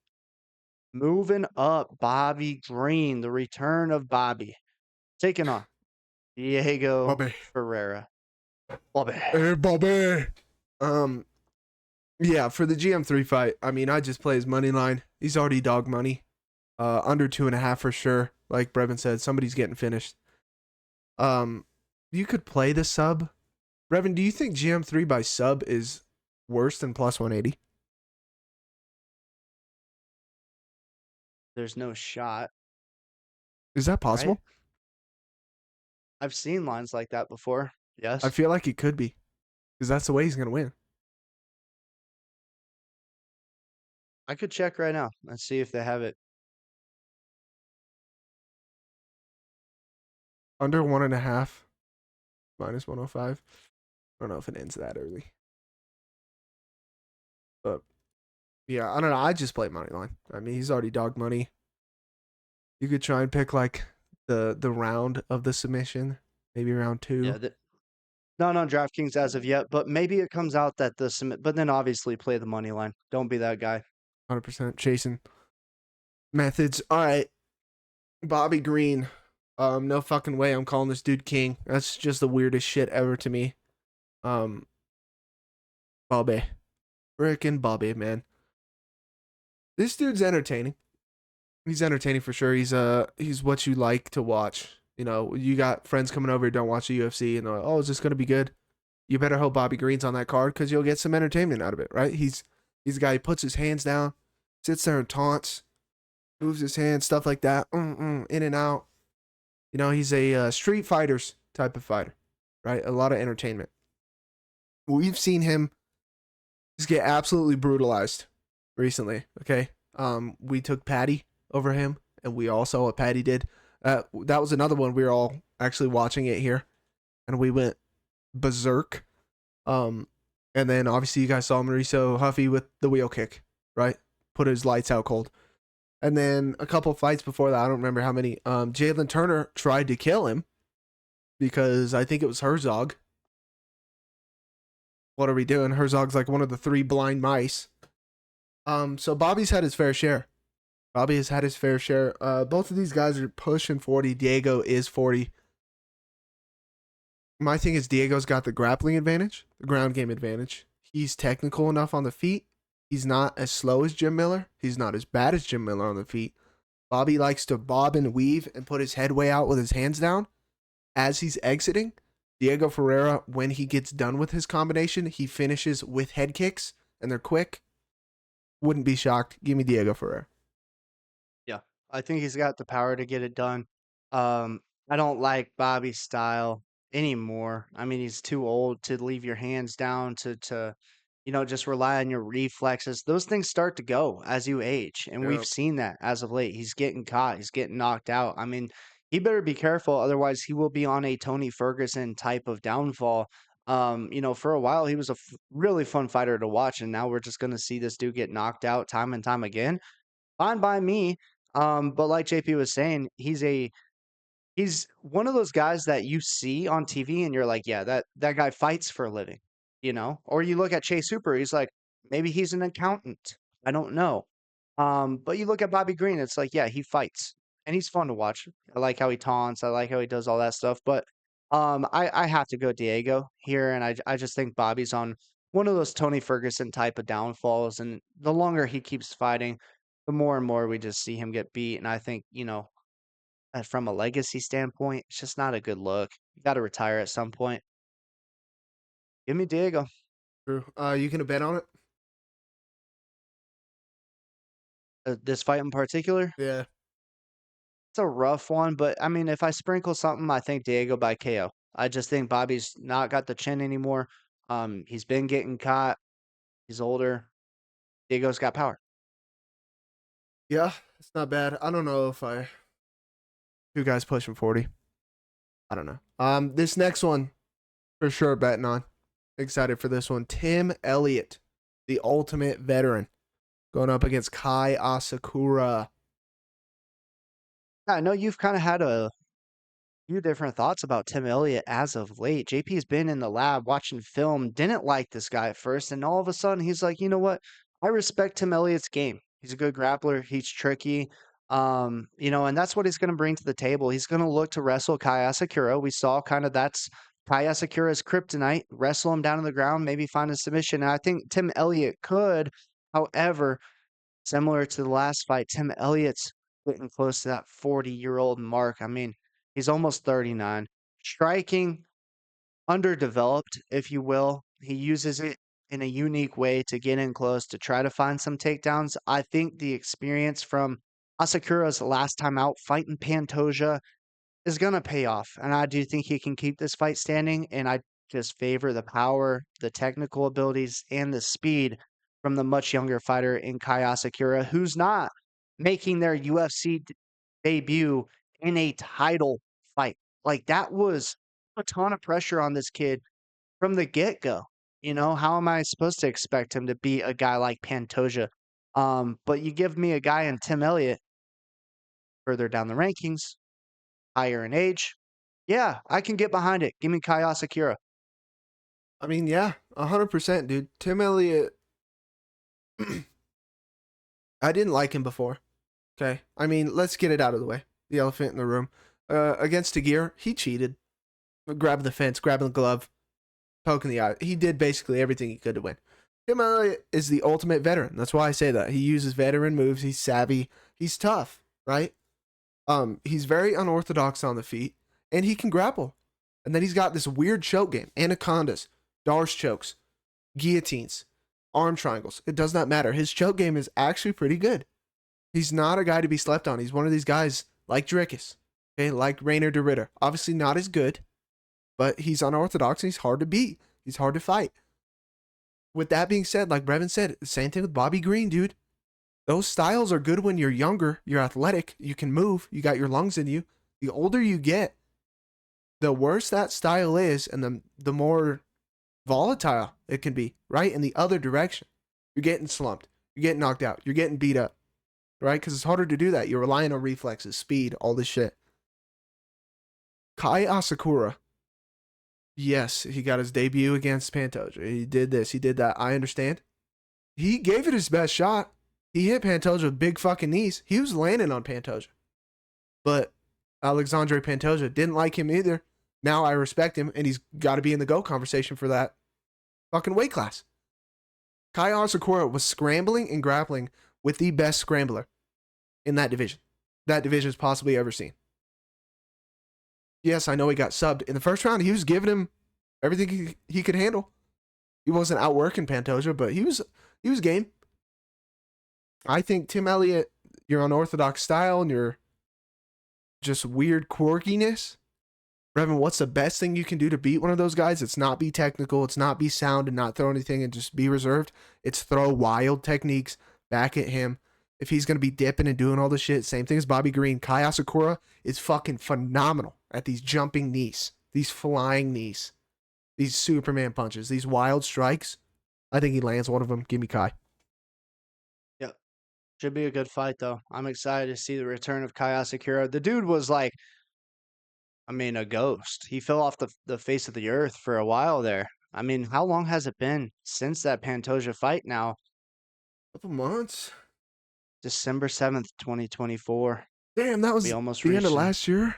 S1: Moving up, Bobby Green, the return of Bobby. Taking on Diego
S2: Bobby.
S1: Ferreira. Bobby.
S2: Hey, Bobby. Yeah, for the GM3 fight, I mean, I just play his money line. He's already dog money. Under 2.5 for sure. Like Brevin said, somebody's getting finished. You could play the sub. Brevin, do you think GM3 by sub is worse than plus 180?
S1: There's no shot.
S2: Is that possible?
S1: Right? I've seen lines like that before. Yes.
S2: I feel like it could be. Because that's the way he's going to win.
S1: I could check right now and see if they have it.
S2: Under 1.5. Minus 105. I don't know if it ends that early. But, yeah, I don't know. I just play money line. I mean, he's already dog money. You could try and pick, like, the round of the submission. Maybe round 2.
S1: Yeah. Not on DraftKings as of yet, but maybe it comes out that the submit. But then obviously play the money line. Don't be that guy.
S2: 100% chasing methods. All right. Bobby Green. No fucking way I'm calling this dude king. That's just the weirdest shit ever to me. Bobby. Frickin' Bobby, man. This dude's entertaining. He's entertaining for sure. He's what you like to watch. You know, you got friends coming over who don't watch the UFC, and they're like, "Oh, is this gonna be good?" You better hope Bobby Green's on that card because you'll get some entertainment out of it, right? He's a guy who puts his hands down, sits there and taunts, moves his hands, stuff like that, in and out. You know, he's a street fighters type of fighter, right? A lot of entertainment. We've seen him just get absolutely brutalized recently. Okay, we took Patty over him, and we all saw what Patty did. That was another one we were all actually watching it here, and we went berserk. Um, and then obviously you guys saw Mauricio Huffy with the wheel kick, right? Put his lights out cold. And then a couple fights before that, I don't remember how many. Jalen Turner tried to kill him because I think it was Herzog. What are we doing? Herzog's like one of the 3 blind mice. So Bobby's had his fair share. Bobby has had his fair share. Both of these guys are pushing 40. Diego is 40. My thing is Diego's got the grappling advantage, the ground game advantage. He's technical enough on the feet. He's not as slow as Jim Miller. He's not as bad as Jim Miller on the feet. Bobby likes to bob and weave and put his head way out with his hands down as he's exiting. Diego Ferreira, when he gets done with his combination, he finishes with head kicks, and they're quick. Wouldn't be shocked. Give me Diego Ferreira.
S1: Yeah, I think he's got the power to get it done. I don't like Bobby's style anymore. I mean, he's too old to leave your hands down to just rely on your reflexes. Those things start to go as you age, and
S2: Yeah.
S1: we've seen that as of late. He's getting caught, he's getting knocked out. I mean, he better be careful, otherwise he will be on a Tony Ferguson type of downfall. For a while he was a really fun fighter to watch, and now we're just going to see this dude get knocked out time and time again. Fine by me. But like JP was saying, he's one of those guys that you see on TV and you're like, yeah, that guy fights for a living, you know? Or you look at Chase Hooper, he's like, maybe he's an accountant. I don't know. But you look at Bobby Green, it's like, yeah, he fights. And he's fun to watch. I like how he taunts, I like how he does all that stuff. But I have to go Diego here, and I just think Bobby's on one of those Tony Ferguson type of downfalls, and the longer he keeps fighting, the more and more we just see him get beat. And I think, from a legacy standpoint, it's just not a good look. You got to retire at some point. Give me Diego.
S2: True. You gonna bet on it?
S1: This fight in particular,
S2: Yeah.
S1: it's a rough one, but I mean, if I sprinkle something, I think Diego by KO. I just think Bobby's not got the chin anymore. He's been getting caught. He's older. Diego's got power.
S2: Yeah, it's not bad. I don't know if I 2 guys pushing 40. I don't know. This next one for sure betting on. Excited for this one. Tim Elliott, the ultimate veteran, going up against Kai Asakura.
S1: I know you've kind of had a few different thoughts about Tim Elliott as of late. JP's been in the lab watching film, didn't like this guy at first, and all of a sudden he's like, you know what? I respect Tim Elliott's game. He's a good grappler. He's tricky. And that's what he's going to bring to the table. He's going to look to wrestle Kai Asakura. We saw kind of that's Kai Asakura's kryptonite. Wrestle him down on the ground, maybe find a submission. And I think Tim Elliott could. However, similar to the last fight, Tim Elliott's getting close to that 40-year-old mark. I mean, he's almost 39. Striking, underdeveloped, if you will. He uses it in a unique way to get in close, to try to find some takedowns. I think the experience from Asakura's last time out fighting Pantoja is going to pay off. And I do think he can keep this fight standing. And I just favor the power, the technical abilities, and the speed from the much younger fighter in Kai Asakura, who's not making their UFC debut in a title fight. Like, that was a ton of pressure on this kid from the get-go. How am I supposed to expect him to beat a guy like Pantoja? But you give me a guy in Tim Elliott further down the rankings, higher in age. Yeah, I can get behind it. Give me Kai Asakura.
S2: I mean, yeah, 100%, dude. Tim Elliott, I didn't like him before. Okay. I mean, let's get it out of the way. The elephant in the room. Against Tagir, he cheated. Grabbing the fence, grabbing the glove, poking the eye. He did basically everything he could to win. Tim Elliott is the ultimate veteran. That's why I say that. He uses veteran moves. He's savvy. He's tough, right? He's very unorthodox on the feet. and he can grapple. And then he's got this weird choke game. Anacondas, Darce chokes, guillotines, arm triangles. It does not matter. His choke game is actually pretty good. He's not a guy to be slept on. He's one of these guys like Dricus, okay, like Rainer de Ritter. Obviously not as good, but he's unorthodox and he's hard to beat. He's hard to fight. With that being said, like Brevin said, same thing with Bobby Green, dude. Those styles are good when you're younger, you're athletic, you can move, you got your lungs in you. The older you get, the worse that style is and the more volatile it can be, right? In the other direction. You're getting slumped. You're getting knocked out. You're getting beat up, right? Because it's harder to do that. You're relying on reflexes, speed, all this shit. Kai Asakura. Yes, he got his debut against Pantoja. He did this. He did that. I understand. He gave it his best shot. He hit Pantoja with big fucking knees. He was landing on Pantoja. But Alexandre Pantoja didn't like him either. Now I respect him, and he's got to be in the GOAT conversation for that fucking weight class. Kai Asakura was scrambling and grappling with the best scrambler in that division. That division's possibly ever seen. Yes, I know he got subbed. In the first round, he was giving him everything he could handle. He wasn't outworking Pantoja, but he was game. I think Tim Elliott, your unorthodox style and your just weird quirkiness. Brevin, what's the best thing you can do to beat one of those guys? It's not be technical. It's not be sound and not throw anything and just be reserved. It's throw wild techniques back at him. If he's going to be dipping and doing all this shit, same thing as Bobby Green. Kai Asakura is fucking phenomenal at these jumping knees, these flying knees, these Superman punches, these wild strikes. I think he lands one of them. Give me Kai.
S1: Yep. Should be a good fight, though. I'm excited to see the return of Kai Asakura. The dude was like, a ghost. He fell off the face of the earth for a while there. How long has it been since that Pantoja fight now?
S2: Couple months.
S1: December 7th, 2024.
S2: Damn, that was
S1: We almost
S2: the end
S1: reached
S2: of
S1: it.
S2: last year.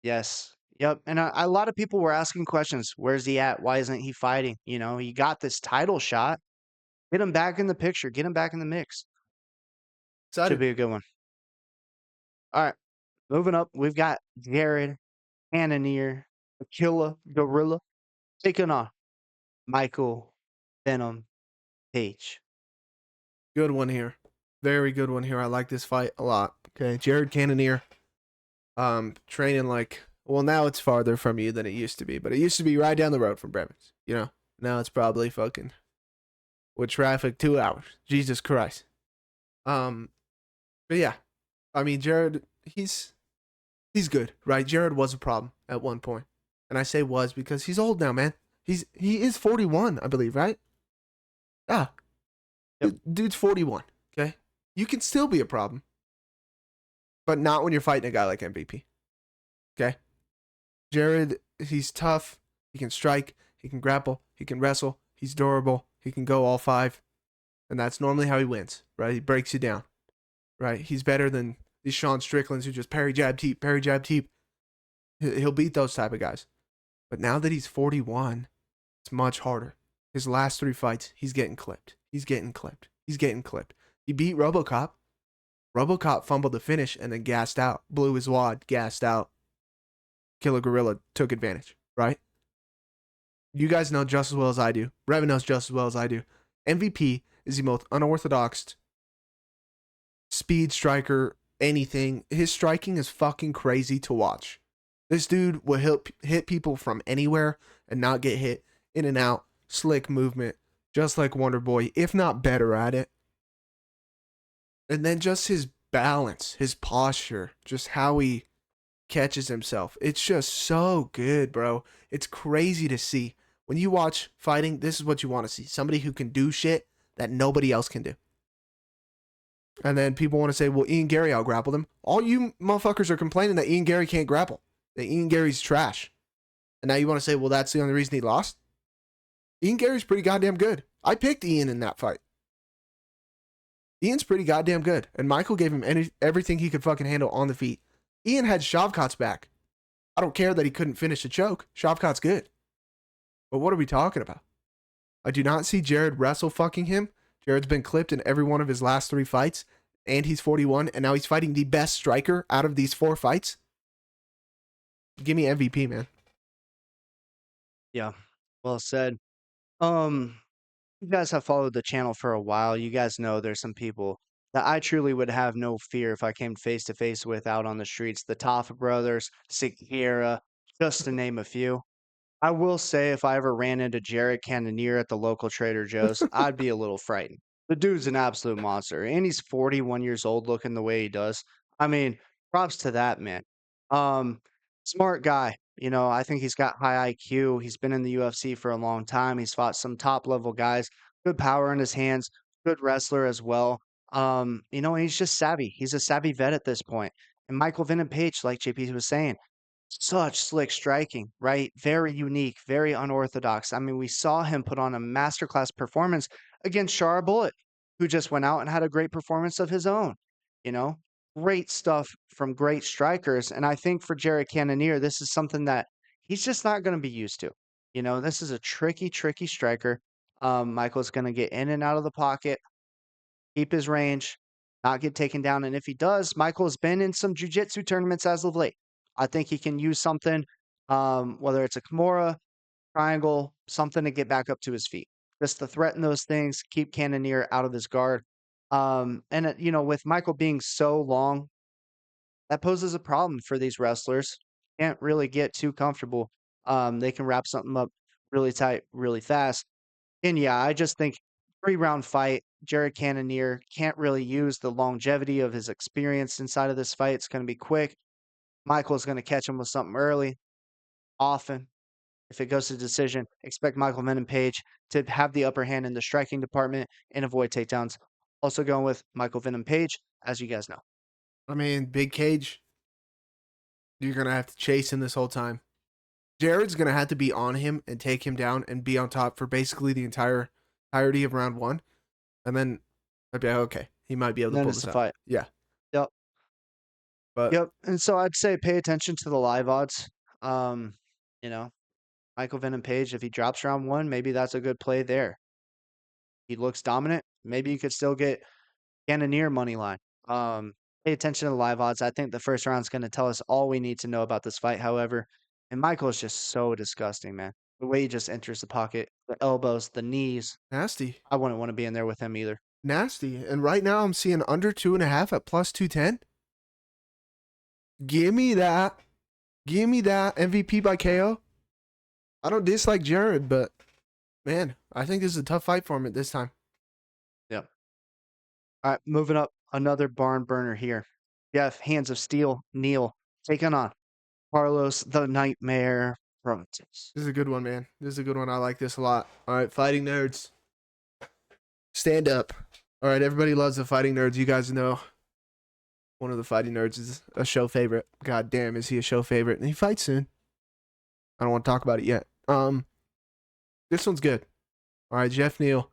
S1: Yes. Yep. And a lot of people were asking questions. Where's he at? Why isn't he fighting? He got this title shot. Get him back in the picture. Get him back in the mix. Should
S2: Excited.
S1: be a good one. All right. Moving up, we've got Jared Cannonier, Aquila Gorilla, taking on Michael Venom Page.
S2: Good one here. Very good one here. I like this fight a lot. Okay. Jared Cannonier. Training now it's farther from you than it used to be, but it used to be right down the road from Brevins. Now it's probably fucking with traffic 2 hours. Jesus Christ. But yeah. Jared, he's good, right? Jared was a problem at one point. And I say was because he's old now, man. He is 41, I believe, right? Yeah.
S1: Yep.
S2: Dude's 41, okay? You can still be a problem. But not when you're fighting a guy like MVP. Okay? Jared, he's tough. He can strike. He can grapple. He can wrestle. He's durable. He can go all 5. And that's normally how he wins, right? He breaks you down, right? He's better than these Sean Stricklands who just parry, jab, teep, parry, jab, teep. He'll beat those type of guys. But now that he's 41, it's much harder. His last 3 fights, he's getting clipped. He's getting clipped. He's getting clipped. He beat RoboCop. RoboCop fumbled the finish and then gassed out. Blew his wad, gassed out. Killer Gorilla took advantage, right? You guys know just as well as I do. Brevin knows just as well as I do. MVP is the most unorthodox speed striker, anything. His striking is fucking crazy to watch. This dude will hit people from anywhere and not get hit. In and out, slick movement, just like Wonder Boy, if not better at it. And then just his balance, his posture, just how he catches himself. It's just so good, bro. It's crazy to see. When you watch fighting, this is what you want to see. Somebody who can do shit that nobody else can do. And then people want to say, well, Ian Gary out-grappled him. All you motherfuckers are complaining that Ian Gary can't grapple. That Ian Gary's trash. And now you want to say, well, that's the only reason he lost? Ian Gary's pretty goddamn good. I picked Ian in that fight. Ian's pretty goddamn good. And Michael gave him everything he could fucking handle on the feet. Ian had Shavkat's back. I don't care that he couldn't finish the choke. Shavkat's good. But what are we talking about? I do not see Jared wrestle fucking him. Jared's been clipped in every one of his last 3 fights. And he's 41. And now he's fighting the best striker out of these 4 fights. give me MVP, man.
S1: Yeah, well said. You guys have followed the channel for a while. You guys know there's some people that I truly would have no fear if I came face to face with out on the streets. The Toffa brothers, Sakira, just to name a few. I will say if I ever ran into Jared Cannonier at the local Trader Joe's, I'd be a little frightened. The dude's an absolute monster, and he's 41 years old looking the way he does. I mean, props to that man. Um, Smart guy. You know, I think he's got high IQ. He's been in the UFC for a long time. He's fought some top level guys. Good power in his hands. Good wrestler as well. You know, and he's just savvy. He's a savvy vet at this point. And Michael Venom Page, like JP was saying, such slick striking, right? Very unique, very unorthodox. I mean, we saw him put on a masterclass performance against Shara Bullet, who just went out and had a great performance of his own. You know, great stuff from great strikers. And I think for Jared Cannonier, this is something that he's just not going to be used to. You know, this is a tricky, tricky striker. Michael's going to get in and out of the pocket, keep his range, not get taken down. And if he does, Michael has been in some jujitsu tournaments as of late. I think he can use something, whether it's a Kimura, triangle, something to get back up to his feet. Just to threaten those things, keep Cannonier out of his guard. You know, with Michael being so long, that poses a problem for these wrestlers. Can't really get too comfortable. They can wrap something up really tight, really fast. And yeah, I just think 3-round fight, Jared Cannonier can't really use the longevity of his experience inside of this fight. It's going to be quick. Michael's going to catch him with something early, often. If it goes to decision, expect Michael Venom Page to have the upper hand in the striking department and avoid takedowns. Also going with Michael Venom Page, as you guys know.
S2: I mean, Big Cage, you're going to have to chase him this whole time. Jared's going to have to be on him and take him down and be on top for basically the entirety of round 1. And then I'd be like, okay, he might be able to
S1: Then
S2: pull
S1: it's
S2: this
S1: the
S2: out.
S1: fight.
S2: Yeah.
S1: Yep.
S2: But
S1: Yep. And so I'd say pay attention to the live odds. You know, Michael Venom Page, if he drops round 1, maybe that's a good play there. He looks dominant. Maybe you could still get Cannonier money line. Pay attention to the live odds. I think the first round is going to tell us all we need to know about this fight, however. And Michael is just so disgusting, man. The way he just enters the pocket, the elbows, the knees.
S2: nasty.
S1: I wouldn't want to be in there with him either.
S2: Nasty. And right now I'm seeing under 2.5 at plus 210. Give me that. Give me that. MVP by KO. I don't dislike Jared, but man, I think this is a tough fight for him at this time.
S1: Yep. All right, moving up. Another barn burner here. Jeff, Hands of Steel, Neal, taking on Carlos the Nightmare Prates.
S2: This is a good one, man. This is a good one. I like this a lot. All right, fighting nerds. Stand up. All right, everybody loves the fighting nerds. You guys know one of the fighting nerds is a show favorite. God damn, is he a show favorite? And he fights soon. I don't want to talk about it yet. This one's good. All right, Jeff Neal.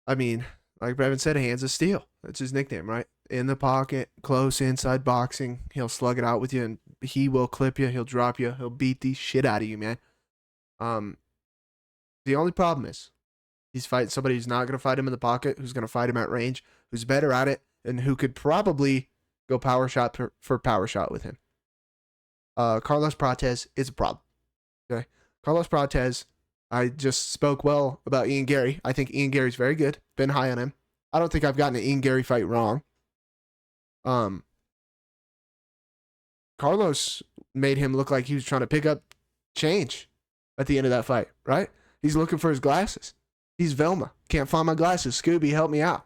S2: I mean, like Brevin said, Hands of Steel. That's his nickname, right? In the pocket, close inside boxing. He'll slug it out with you, and he will clip you. He'll drop you. He'll beat the shit out of you, man. The only problem is he's fighting somebody who's not going to fight him in the pocket, who's going to fight him at range, who's better at it, and who could probably go power shot for power shot with him. Carlos Prates is a problem. Okay, Carlos Prates. I just spoke well about Ian Gary. I think Ian Gary's very good. Been high on him. I don't think I've gotten an Ian Gary fight wrong. Carlos made him look like he was trying to pick up change at the end of that fight, right? He's looking for his glasses. He's Velma. Can't find my glasses. Scooby, help me out.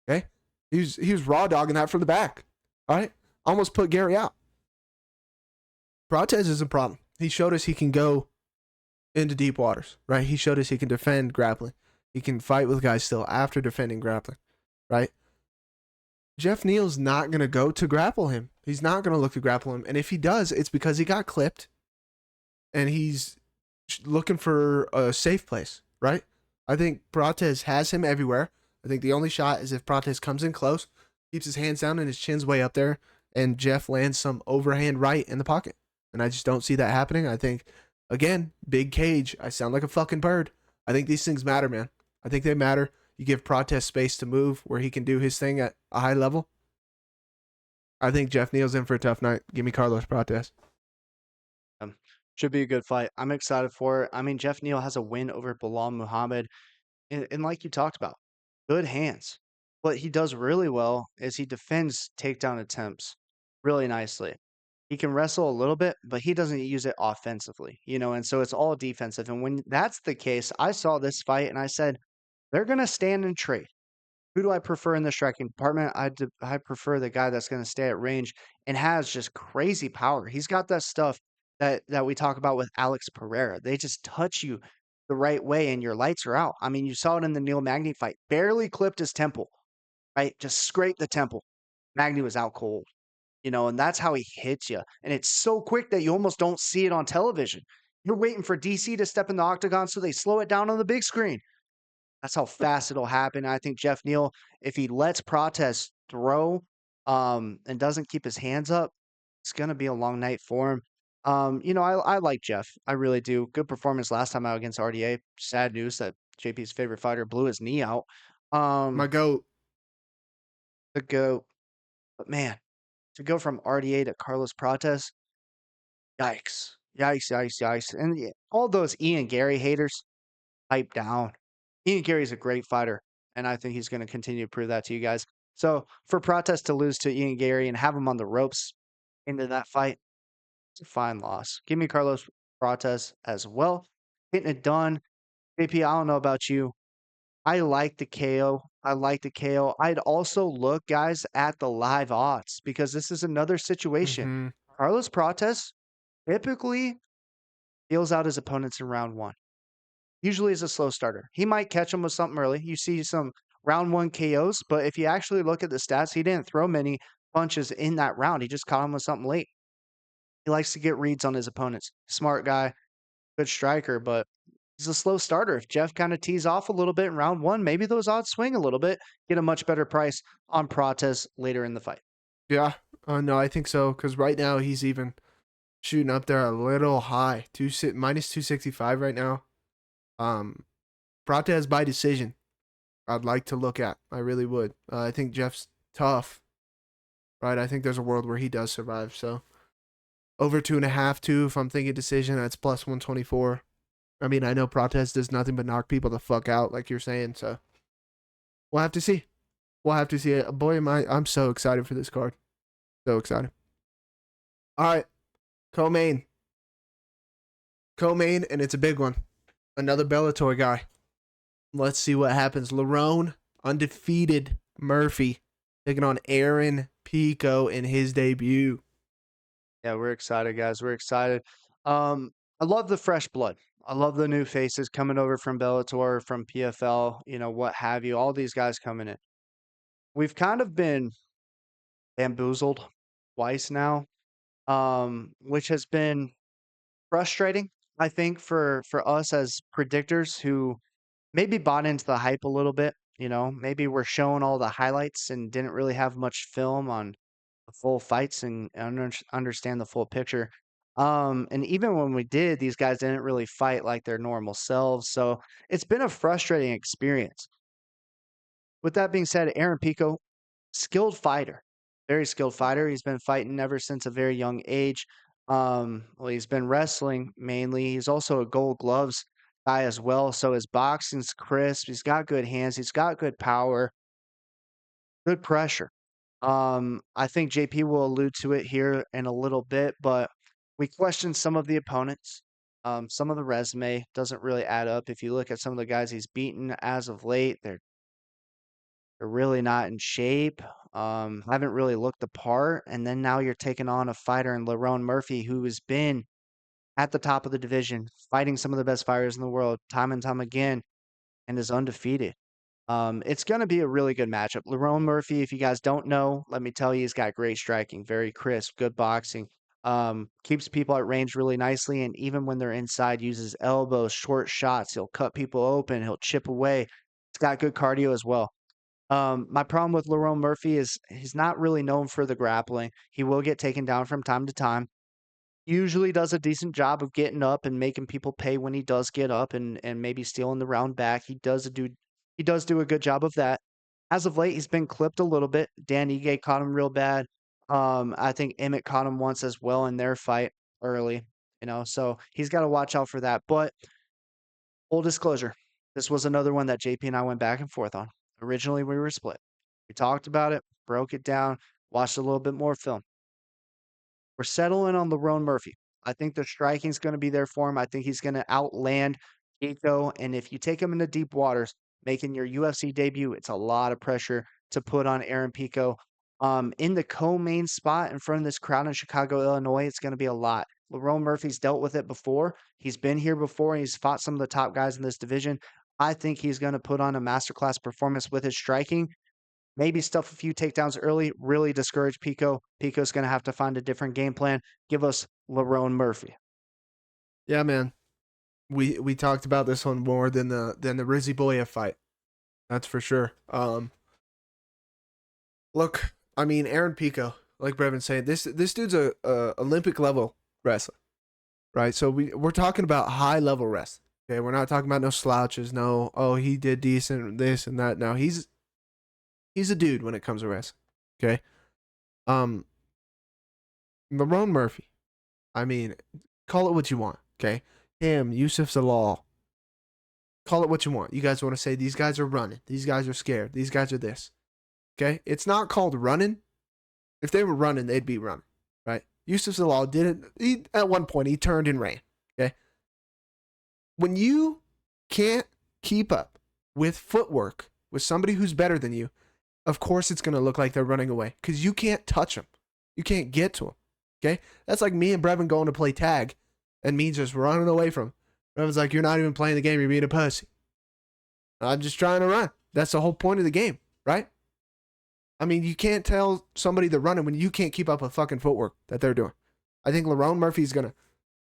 S2: Okay? He was raw dogging that from the back. All right? Almost put Gary out. Prates is a problem. He showed us he can go into deep waters, right? He showed us he can defend grappling. He can fight with guys still after defending grappling, right? Jeff Neal's not going to go to grapple him. He's not going to look to grapple him. And if he does, it's because he got clipped and he's looking for a safe place, right? I think Prates has him everywhere. I think the only shot is if Prates comes in close, keeps his hands down and his chin's way up there, and Jeff lands some overhand right in the pocket. And I just don't see that happening. I think, again, big cage. I sound like a fucking bird. I think these things matter, man. I think they matter. You give Prates space to move where he can do his thing at a high level. I think Jeff Neal's in for a tough night. Give me Carlos Prates.
S1: Um, should be a good fight. I'm excited for it. I mean, Jeff Neal has a win over Bilal Muhammad, and like you talked about, good hands. What he does really well is he defends takedown attempts really nicely. He can wrestle a little bit, but he doesn't use it offensively, and so it's all defensive. And when that's the case, I saw this fight and I said, they're going to stand and trade. Who do I prefer in the striking department? I prefer the guy that's gonna stay at range and has just crazy power. He's got that stuff that we talk about with Alex Pereira. They just touch you the right way and your lights are out. I mean, you saw it in the Neil Magny fight. Barely clipped his temple, right? Just scraped the temple. Magny was out cold, and that's how he hits you. And it's so quick that you almost don't see it on television. You're waiting for DC to step in the octagon so they slow it down on the big screen. That's how fast it'll happen. I think Jeff Neal, if he lets Prates throw, and doesn't keep his hands up, it's gonna be a long night for him. I like Jeff. I really do. Good performance last time out against RDA. Sad news that JP's favorite fighter blew his knee out.
S2: My
S1: Um,
S2: goat.
S1: to go, but man, to go from RDA to Carlos Prates, yikes. Yikes, yikes, yikes. And all those Ian Gary haters, pipe down. Ian Gary's a great fighter, and I think he's going to continue to prove that to you guys. So for Prates to lose to Ian Gary and have him on the ropes into that fight, it's a fine loss. Give me Carlos Prates as well. Getting it done. JP, I don't know about you. I like the KO. I like the KO. I'd also look, guys, at the live odds because this is another situation.
S2: Mm-hmm.
S1: Carlos Prates typically deals out his opponents in round one. Usually is a slow starter. He might catch him with something early. You see some round one KOs, but if you actually look at the stats, he didn't throw many punches in that round. He just caught him with something late. He likes to get reads on his opponents. Smart guy, good striker, but he's a slow starter. If Jeff kind of tees off a little bit in round one, maybe those odds swing a little bit, get a much better price on Prates later in the fight.
S2: Yeah. No, I think so. Because right now he's even shooting up there a little high. Minus 265 right now. Prates by decision. I'd like to look at. I really would. I think Jeff's tough. Right. I think there's a world where he does survive. So over 2.5 too. If I'm thinking decision, that's plus 124. I mean, I know Prates does nothing but knock people the fuck out, like you're saying. So we'll have to see. We'll have to see it. Boy, I'm so excited for this card. So excited. All right. Co-main. Co-main, and it's a big one. Another Bellator guy. Let's see what happens. Lerone, undefeated Murphy, taking on Aaron Pico in his debut.
S1: Yeah, we're excited, guys. We're excited. I love the fresh blood. I love the new faces coming over from Bellator, from PFL, what have you. All these guys coming in. We've kind of been bamboozled twice now, which has been frustrating, I think, for us as predictors who maybe bought into the hype a little bit. Maybe we're showing all the highlights and didn't really have much film on the full fights and understand the full picture. And even when we did, these guys didn't really fight like their normal selves. So it's been a frustrating experience. With that being said, Aaron Pico, skilled fighter, very skilled fighter. He's been fighting ever since a very young age. Well, he's been wrestling mainly. He's also a Gold Gloves guy as well. So his boxing's crisp. He's got good hands. He's got good power, good pressure. I think JP will allude to it here in a little bit, but we questioned some of the opponents. Some of the resume doesn't really add up. If you look at some of the guys he's beaten as of late, they're really not in shape. Haven't really looked the part. And then now you're taking on a fighter in Lerone Murphy who has been at the top of the division, fighting some of the best fighters in the world time and time again, and is undefeated. It's going to be a really good matchup. Lerone Murphy, if you guys don't know, let me tell you, he's got great striking, very crisp, good boxing. Keeps people at range really nicely, and even when they're inside, uses elbows, short shots. He'll cut people open. He'll chip away. He's got good cardio as well. My problem with Lerone Murphy is he's not really known for the grappling. He will get taken down from time to time. Usually does a decent job of getting up and making people pay when he does get up and maybe stealing the round back. He does do a good job of that. As of late, he's been clipped a little bit. Dan Ige caught him real bad. I think Emmett caught him once as well in their fight early. so he's got to watch out for that. But full disclosure, this was another one that JP and I went back and forth on. Originally, we were split. We talked about it, broke it down, watched a little bit more film. We're settling on Lerone Murphy. I think the striking's going to be there for him. I think he's going to outland Pico. And if you take him into deep waters, making your UFC debut, it's a lot of pressure to put on Aaron Pico. In the co-main spot in front of this crowd in Chicago, Illinois, it's going to be a lot. Lerone Murphy's dealt with it before. He's been here before. He's fought some of the top guys in this division. I think he's going to put on a masterclass performance with his striking. Maybe stuff a few takedowns early, really discourage Pico. Pico's going to have to find a different game plan. Give us Lerone Murphy.
S2: Yeah, man. We talked about this one more than the Ruziboev fight. That's for sure. Look, I mean, Aaron Pico, like Brevin said, this dude's a Olympic level wrestler, right? So we're talking about high level wrestling. Okay, we're not talking about no slouches. No, oh, he did decent, this and that. No, he's a dude when it comes to wrestling. Okay, um, Lerone Murphy. I mean, call it what you want. Okay, him, Yusuf Zalal. Call it what you want. You guys want to say these guys are running. These guys are scared. These guys are this. Okay, it's not called running. If they were running, they'd be running, right? Yusuf Zalal did it. At one point, he turned and ran. Okay, when you can't keep up with footwork with somebody who's better than you, of course it's going to look like they're running away because you can't touch them. You can't get to them. Okay, that's like me and Brevin going to play tag, and me just running away from him. Brevin's like, "You're not even playing the game. You're being a pussy." I'm just trying to run. That's the whole point of the game, right? I mean, you can't tell somebody they're running when you can't keep up with fucking footwork that they're doing. I think Lerone Murphy's going to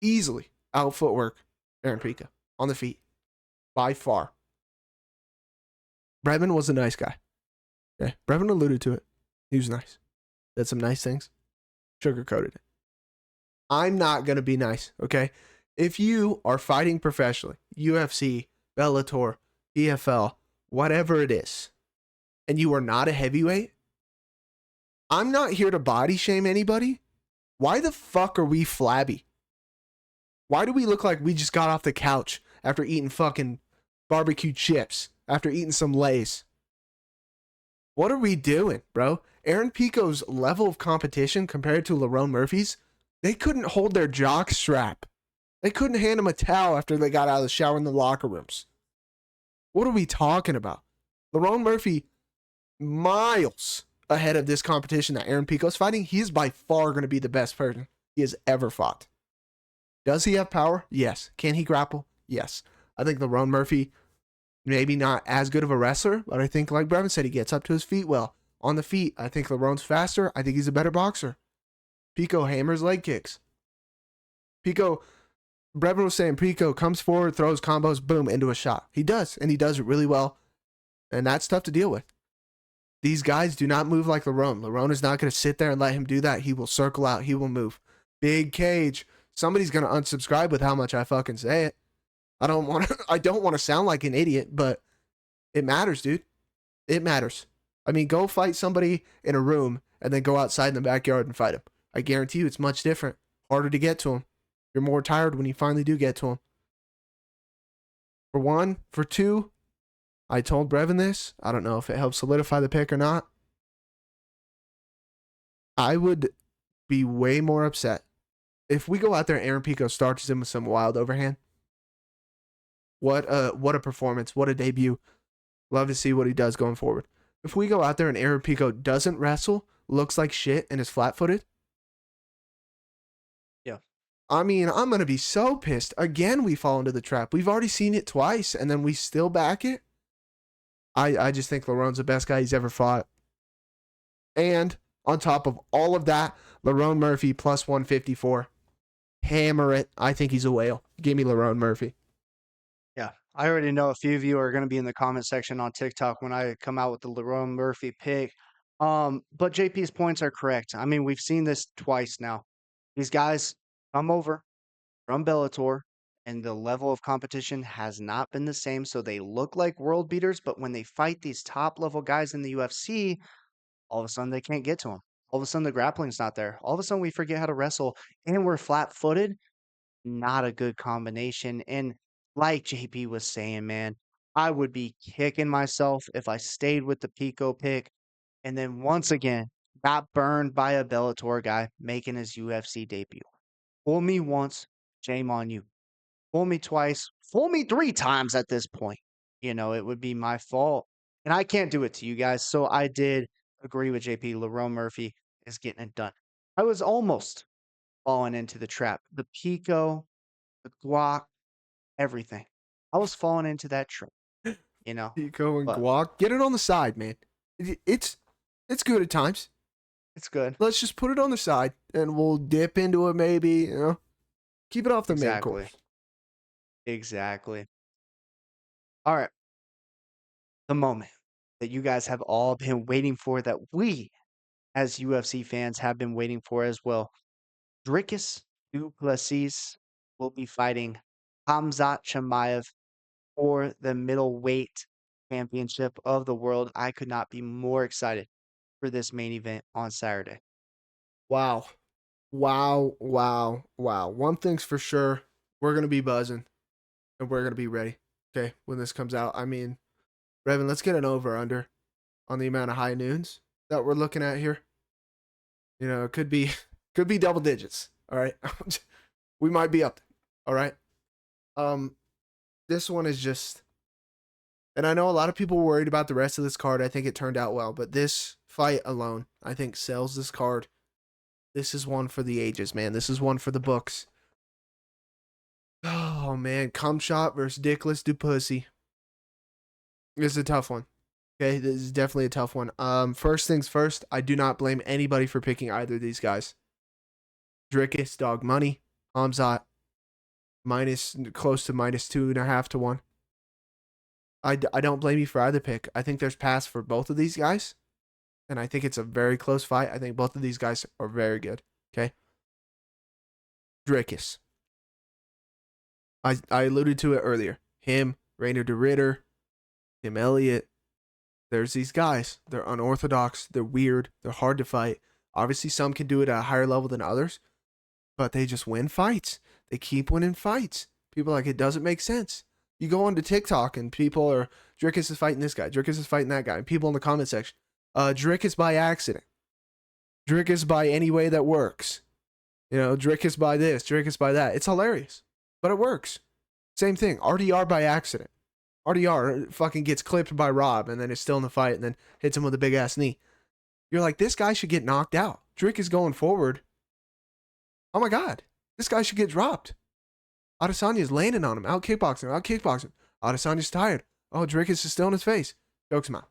S2: easily out footwork Aaron Pico on the feet by far. Brevin was a nice guy. Okay, Brevin alluded to it. He was nice. Did some nice things. Sugarcoated it. I'm not going to be nice, okay? If you are fighting professionally, UFC, Bellator, EFL, whatever it is, and you are not a heavyweight, I'm not here to body shame anybody. Why the fuck are we flabby? Why do we look like we just got off the couch after eating fucking barbecue chips, after eating some Lay's? What are we doing, bro? Aaron Pico's level of competition compared to Lerone Murphy's, they couldn't hold their jock strap. They couldn't hand him a towel after they got out of the shower in the locker rooms. What are we talking about? Lerone Murphy, miles ahead of this competition that Aaron Pico's fighting. He is by far going to be the best person he has ever fought. Does he have power? Yes. Can he grapple? Yes. I think Lerone Murphy, maybe not as good of a wrestler, but I think, like Brevin said, he gets up to his feet well. On the feet, I think Lerone's faster. I think he's a better boxer. Pico hammers leg kicks. Pico, Brevin was saying Pico comes forward, throws combos, boom, into a shot. He does, and he does it really well. And that's tough to deal with. These guys do not move like Lerone. Lerone is not going to sit there and let him do that. He will circle out. He will move. Big cage. Somebody's going to unsubscribe with how much I fucking say it. I don't want to sound like an idiot, but it matters, dude. It matters. I mean, go fight somebody in a room and then go outside in the backyard and fight him. I guarantee you it's much different. Harder to get to him. You're more tired when you finally do get to him. For one. For two, I told Brevin this. I don't know if it helps solidify the pick or not. I would be way more upset if we go out there and Aaron Pico starts him with some wild overhand. What a performance. What a debut. Love to see what he does going forward. If we go out there and Aaron Pico doesn't wrestle, looks like shit, and is flat-footed,
S1: yeah.
S2: I mean, I'm going to be so pissed. Again, we fall into the trap. We've already seen it twice, and then we still back it. I just think Lerone's the best guy he's ever fought. And on top of all of that, Lerone Murphy plus 154. Hammer it. I think he's a whale. Give me Lerone Murphy.
S1: Yeah, I already know a few of you are going to be in the comment section on TikTok when I come out with the Lerone Murphy pick. But JP's points are correct. I mean, we've seen this twice now. These guys come over from Bellator, and the level of competition has not been the same. So they look like world beaters, but when they fight these top level guys in the UFC, all of a sudden they can't get to them. All of a sudden the grappling's not there. All of a sudden we forget how to wrestle, and we're flat footed. not a good combination. And like JP was saying, man, I would be kicking myself if I stayed with the Pico pick and then once again got burned by a Bellator guy making his UFC debut. Fool me once, shame on you. Fool me twice, fool me 3 times at this point. It would be my fault. And I can't do it to you guys. So I did agree with JP. Lerone Murphy is getting it done. I was almost falling into the trap. The Pico, the guac, everything. I was falling into that trap, you know.
S2: Pico and
S1: But
S2: guac. Get it on the side, man. It's good at times.
S1: it's good.
S2: Let's just put it on the side and we'll dip into it maybe, Keep it off the main
S1: Exactly.
S2: course.
S1: Exactly. All right. The moment that you guys have all been waiting for, that we as UFC fans have been waiting for as well. Dricus du Plessis will be fighting Hamzat Chimaev for the middleweight championship of the world. I could not be more excited for this main event on Saturday.
S2: Wow. Wow, wow, wow. One thing's for sure, we're going to be buzzing and we're going to be ready, okay, when this comes out. I mean, Revan, let's get an over-under on the amount of high noons that we're looking at here. It could be could be double digits, all right? We might be up, all right? Um, this one is just, and I know a lot of people were worried about the rest of this card. I think it turned out well, but this fight alone, I think, sells this card. This is one for the ages, man. This is one for the books. Oh man, cum shot versus dickless du pussy. This is a tough one. Okay, this is definitely a tough one. First things first, I do not blame anybody for picking either of these guys. Drickus, dog money. Hamzat, close to -2.5 to 1. I don't blame you for either pick. I think there's pass for both of these guys. And I think it's a very close fight. I think both of these guys are very good. Okay. Drickus. I alluded to it earlier. Him, Rainer de Ritter, him, Elliot. There's these guys. They're unorthodox. They're weird. They're hard to fight. Obviously, some can do it at a higher level than others, but they just win fights. They keep winning fights. People are like, it doesn't make sense. You go onto TikTok and people are, Drickus is fighting this guy. Drickus is fighting that guy. And people in the comment section, Drickus by accident. Drickus by any way that works. Drickus by this, Drickus by that. It's hilarious, but it works. Same thing. RDR by accident. RDR fucking gets clipped by Rob and then is still in the fight and then hits him with a big ass knee. You're like, this guy should get knocked out. Drick is going forward. Oh my God. This guy should get dropped. Adesanya's landing on him. Out kickboxing. Adesanya's tired. Oh, Drick is still in his face. Chokes him out.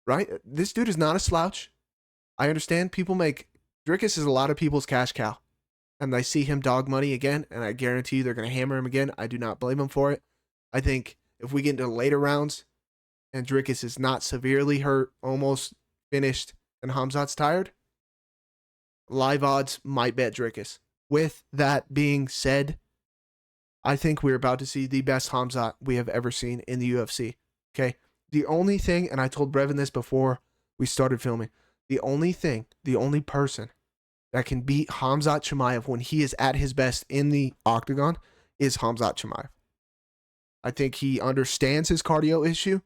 S2: Right? This dude is not a slouch. I understand people make... Drickus is a lot of people's cash cow. And I see him dog money again, and I guarantee you they're going to hammer him again. I do not blame him for it. I think if we get into later rounds and Drickus is not severely hurt, almost finished, and Hamzat's tired, live odds might bet Drickus. With that being said, I think we're about to see the best Hamzat we have ever seen in the UFC. Okay? The only thing, and I told Brevin this before we started filming, the only person that can beat Hamzat Chimaev when he is at his best in the octagon is Hamzat Chimaev. I think he understands his cardio issue.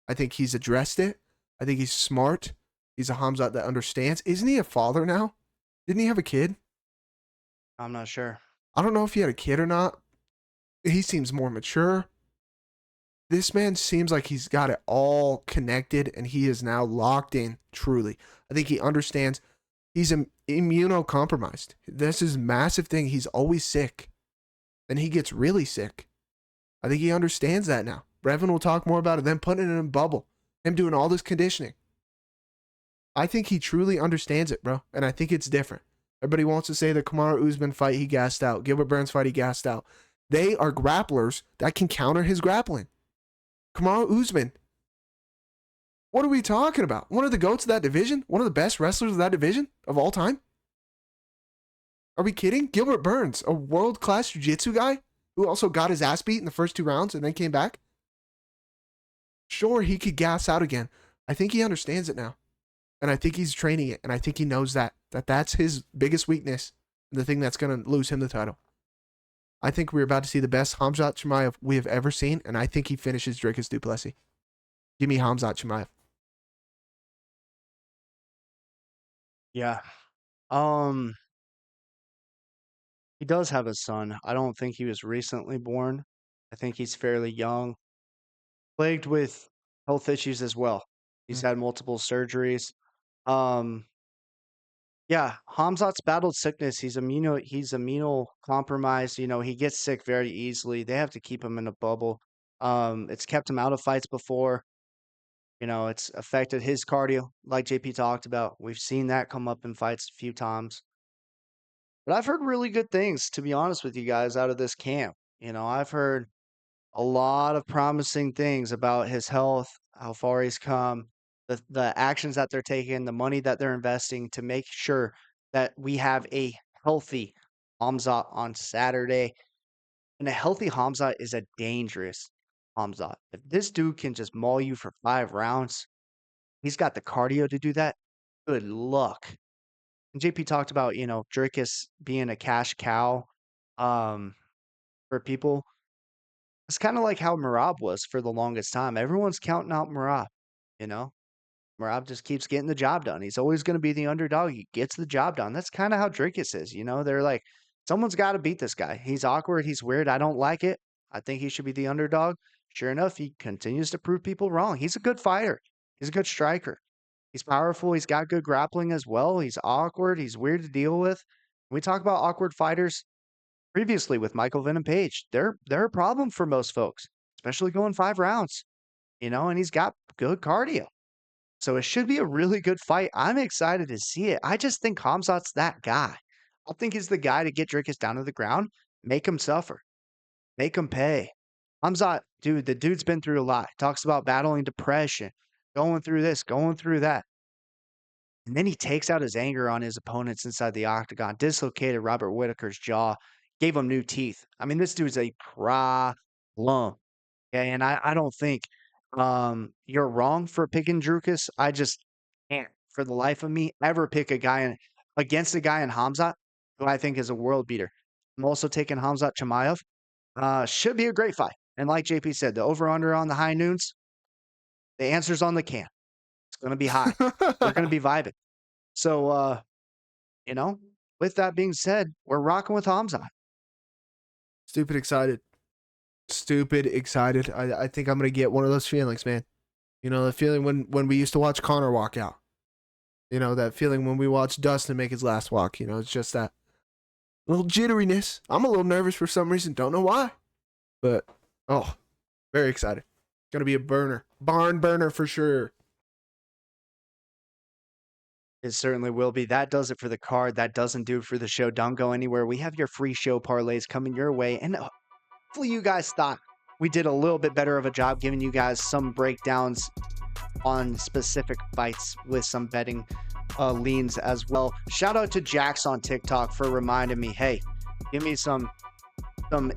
S2: I think he's addressed it. I think he's smart. He's a Hamzat that understands. Isn't he a father now? Didn't he have a kid?
S1: I'm not sure.
S2: I don't know if he had a kid or not. He seems more mature. This man seems like he's got it all connected and he is now locked in, truly. I think he understands. He's immunocompromised. That's his massive thing. He's always sick. And he gets really sick. I think he understands that now. Brevin will talk more about it. Then putting it in a bubble. Him doing all this conditioning. I think he truly understands it, bro. And I think it's different. Everybody wants to say the Kamaru Usman fight, he gassed out. Gilbert Burns fight, he gassed out. They are grapplers that can counter his grappling. Kamaru Usman. What are we talking about? One of the GOATs of that division? One of the best wrestlers of that division of all time? Are we kidding? Gilbert Burns, a world-class jiu-jitsu guy who also got his ass beat in the first 2 rounds and then came back? Sure, he could gas out again. I think he understands it now. And I think he's training it. And I think he knows that that's his biggest weakness and the thing that's going to lose him the title. I think we're about to see the best Khamzat Chimaev we have ever seen, and I think he finishes Dricus du Plessis. Give me Khamzat Chimaev.
S1: Yeah. He does have a son. I don't think he was recently born. I think he's fairly young, plagued with health issues as well. He's
S2: Mm.
S1: had multiple surgeries. Um, yeah, Hamzat's battled sickness. He's immunocompromised. You know, he gets sick very easily. They have to keep him in a bubble. It's kept him out of fights before. You know, it's affected his cardio, like JP talked about. We've seen that come up in fights a few times. But I've heard really good things, to be honest with you guys, out of this camp. You know, I've heard a lot of promising things about his health, how far he's come, the actions that they're taking, the money that they're investing to make sure that we have a healthy Hamzat on Saturday. And a healthy Hamzat is a dangerous Hamzat. If this dude can just maul you for 5 rounds, he's got the cardio to do that. Good luck. And JP talked about, you know, Dricus being a cash cow for people. It's kind of like how Marab was for the longest time. Everyone's counting out Marab, you know? Marab just keeps getting the job done. He's always going to be the underdog. He gets the job done. That's kind of how Dricus is, you know? They're like, someone's got to beat this guy. He's awkward. He's weird. I don't like it. I think he should be the underdog. Sure enough, he continues to prove people wrong. He's a good fighter. He's a good striker. He's powerful. He's got good grappling as well. He's awkward. He's weird to deal with. When we talk about awkward fighters, previously with Michael Venom Page, they're a problem for most folks, especially going 5 rounds, you know, and he's got good cardio. So it should be a really good fight. I'm excited to see it. I just think Khamzat's that guy. I think he's the guy to get Dricus down to the ground, make him suffer, make him pay. Khamzat, dude, the dude's been through a lot. Talks about battling depression, going through this, going through that. And then he takes out his anger on his opponents inside the octagon, dislocated Robert Whitaker's jaw, gave him new teeth. I mean, this dude's a problem. Okay, and I don't think you're wrong for picking Drukas. I just can't, for the life of me, ever pick against a guy in Hamzat who I think is a world beater. I'm also taking Hamzat Chimaev. Should be a great fight. And like JP said, the over-under on the high noons, the answer's on the can. It's going to be high. We're going to be vibing. So, you know, with that being said, we're rocking with Hamzat.
S2: Stupid excited. Stupid excited. I think I'm going to get one of those feelings, man. You know, the feeling when we used to watch Connor walk out. You know, that feeling when we watched Dustin make his last walk. You know, it's just that little jitteriness. I'm a little nervous for some reason. Don't know why. But, oh, very excited. Going to be a burner. Barn burner for sure.
S1: It certainly will be. That does it for the card. That doesn't do it for the show. Don't go anywhere. We have your free show parlays coming your way. And hopefully you guys thought we did a little bit better of a job giving you guys some breakdowns on specific fights with some betting leans as well. Shout out to Jax on TikTok for reminding me, hey, give me some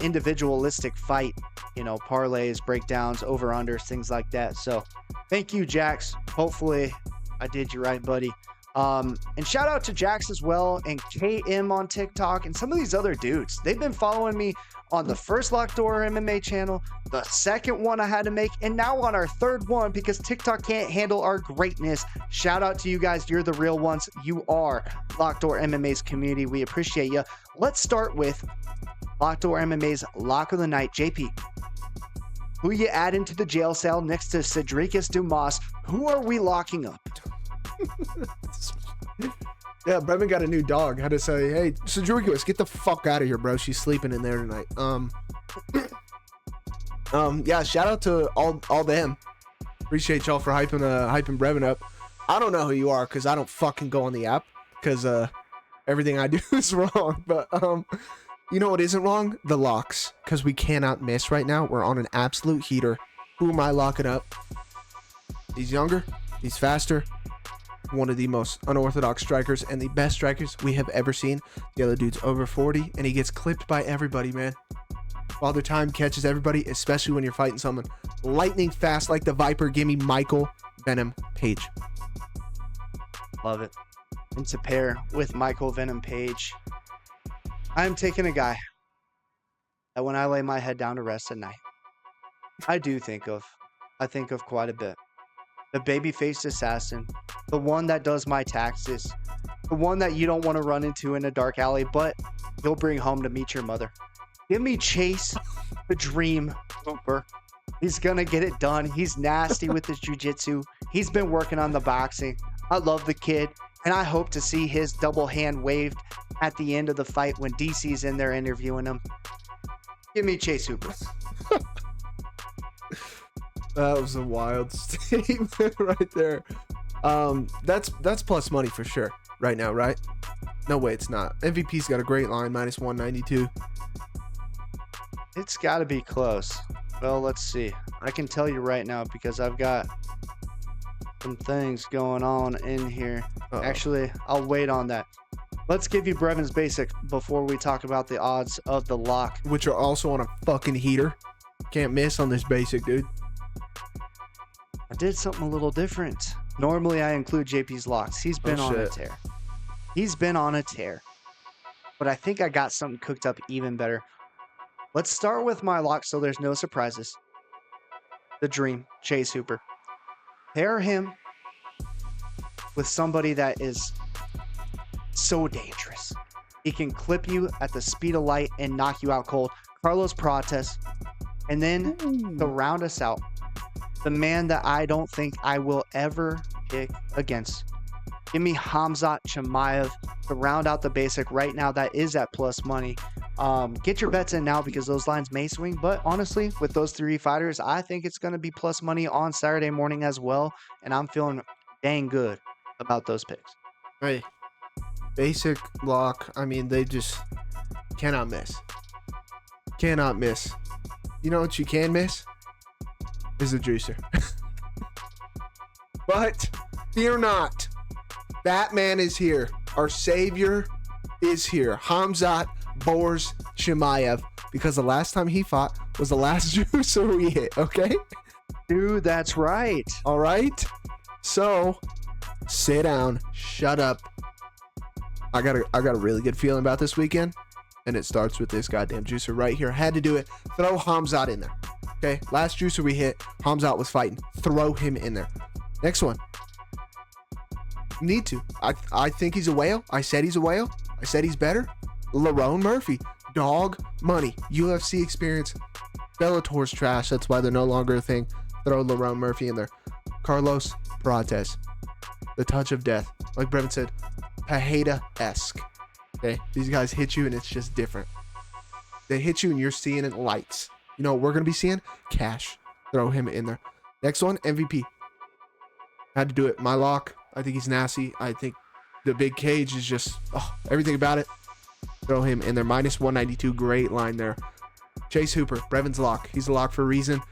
S1: individualistic fight, you know, parlays, breakdowns, over-unders, things like that. So thank you, Jax. Hopefully I did you right, buddy. And shout out to Jax as well and KM on TikTok and some of these other dudes. They've been following me on the first Locked Door MMA channel, the second one I had to make, and now on our third one because TikTok can't handle our greatness. Shout out to you guys. You're the real ones. You are Locked Door MMA's community. We appreciate you. Let's start with Locked Door MMA's Lock of the Night. JP, who you add into the jail cell next to Cedricus Dumas? Who are we locking up?
S2: Yeah, Brevin got a new dog. Had to say, hey, Cedricus, get the fuck out of here, bro. She's sleeping in there tonight. Yeah, shout out to all them. Appreciate y'all for hyping Brevin up. I don't know who you are because I don't fucking go on the app because everything I do is wrong. But you know what isn't wrong? The locks, because we cannot miss right now. We're on an absolute heater. Who am I locking up? He's younger. He's faster. One of the most unorthodox strikers and the best strikers we have ever seen. The other dude's over 40 and he gets clipped by everybody, man. Father Time catches everybody, especially when you're fighting someone lightning fast like the Viper. Give me Michael Venom Page.
S1: Love it. And to pair with Michael Venom Page, I'm taking a guy that when I lay my head down to rest at night, I think of quite a bit. The baby-faced assassin, the one that does my taxes, the one that you don't want to run into in a dark alley, but you'll bring home to meet your mother. Give me Chase, the Dream Hooper. He's going to get it done. He's nasty with his jiu-jitsu. He's been working on the boxing. I love the kid, and I hope to see his double hand waved at the end of the fight when DC's in there interviewing him. Give me Chase Hooper.
S2: That was a wild statement right there. That's plus money for sure right now, right? No way, it's not. MVP's got a great line, minus 192.
S1: It's got to be close. Well, let's see. I can tell you right now because I've got some things going on in here.
S2: Uh-oh.
S1: Actually, I'll wait on that. Let's give you Brevin's basic before we talk about the odds of the lock.
S2: Which are also on a fucking heater. Can't miss on this basic, dude.
S1: I did something a little different. Normally, I include JP's locks. He's been on a tear. He's been on a tear. But I think I got something cooked up even better. Let's start with my lock so there's no surprises. The Dream, Chase Hooper. Pair him with somebody that is so dangerous. He can clip you at the speed of light and knock you out cold. Carlos Prates. And then to round us out, the man that I don't think I will ever pick against. Give me Khamzat Chimaev to round out the basic right now. That is at plus money. Get your bets in now because those lines may swing. But honestly, with those three fighters, I think it's going to be plus money on Saturday morning as well. And I'm feeling dang good about those picks.
S2: Hey, basic lock. I mean, they just cannot miss. Cannot miss. You know what you can miss? Is the juicer. But fear not. Batman is here. Our savior is here. Khamzat Boris Chimaev. Because the last time he fought was the last juicer we hit, okay?
S1: Dude, that's right.
S2: All right? So, sit down. Shut up. I got a really good feeling about this weekend. And it starts with this goddamn juicer right here. Had to do it. Throw Khamzat in there. Okay, last juicer we hit, Khamzat was fighting. Throw him in there. Next one. Need to. I think he's a whale. I said he's a whale. I said he's better. Lerone Murphy. Dog money. UFC experience. Bellator's trash. That's why they're no longer a thing. Throw Lerone Murphy in there. Carlos Prates. The touch of death. Like Brevin said, Pajeda-esque. Okay, these guys hit you and it's just different. They hit you and you're seeing it lights. You know what we're going to be seeing? Cash. Throw him in there. Next one, MVP. Had to do it. My lock. I think he's nasty. I think the big cage is just everything about it. Throw him in there. Minus 192. Great line there. Chase Hooper. Brevin's lock. He's a lock for a reason.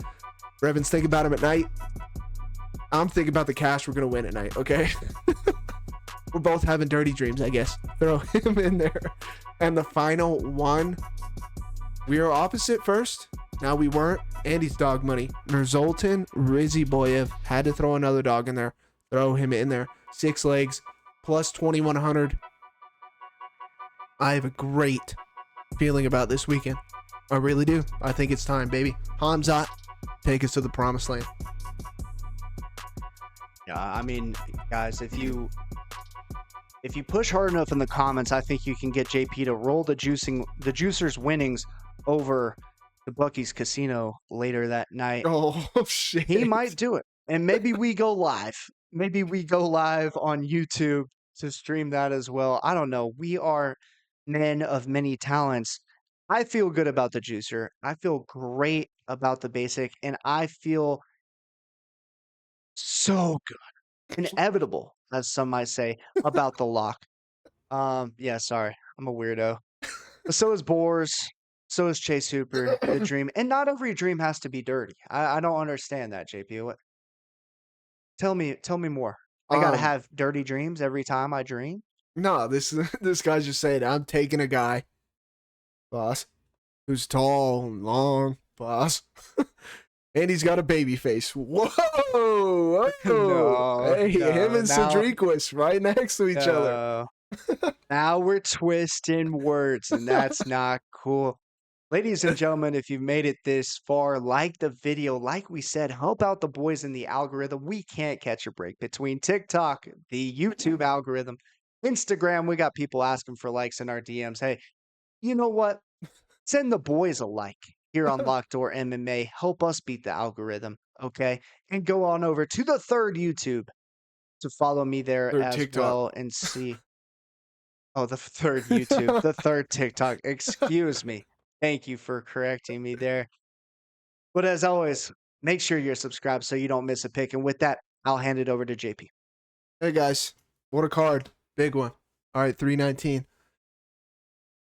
S2: Brevin's thinking about him at night. I'm thinking about the cash we're going to win at night, okay? We're both having dirty dreams, I guess. Throw him in there. And the final one. We are opposite first. Now we weren't. Andy's dog money. Nursultan Ruziboev had to throw another dog in there. Throw him in there. 6 legs. Plus 2,100. I have a great feeling about this weekend. I really do. I think it's time, baby. Khamzat, take us to the promised land.
S1: Yeah, I mean, guys, if you push hard enough in the comments, I think you can get JP to roll the juicer's winnings over the Bucky's Casino later that night.
S2: Oh, shit.
S1: He might do it. And maybe we go live. Maybe we go live on YouTube to stream that as well. I don't know. We are men of many talents. I feel good about the juicer. I feel great about the basic. And I feel so good. Inevitable, as some might say, about the lock. Yeah, sorry. I'm a weirdo. But so is Boars. So is Chase Hooper, the dream. And not every dream has to be dirty. I don't understand that, JP. What? Tell me more. I gotta have dirty dreams every time I dream?
S2: No, this guy's just saying, I'm taking a guy, boss, who's tall and long, boss. And he's got a baby face. Whoa! Whoa. Hey, him and Cedriquez right next to each other.
S1: Now we're twisting words, and that's not cool. Ladies and gentlemen, if you've made it this far, like the video. Like we said, help out the boys in the algorithm. We can't catch a break between TikTok, the YouTube algorithm, Instagram. We got people asking for likes in our DMs. Hey, you know what? Send the boys a like here on Locked Door MMA. Help us beat the algorithm, okay? And go on over to the third YouTube to follow me there
S2: Or
S1: as
S2: TikTok.
S1: well and see. Oh, the third YouTube, the third TikTok. Excuse me. Thank you for correcting me there. But as always, make sure you're subscribed so you don't miss a pick. And with that, I'll hand it over to JP.
S2: Hey guys, what a card. Big one. All right, 319.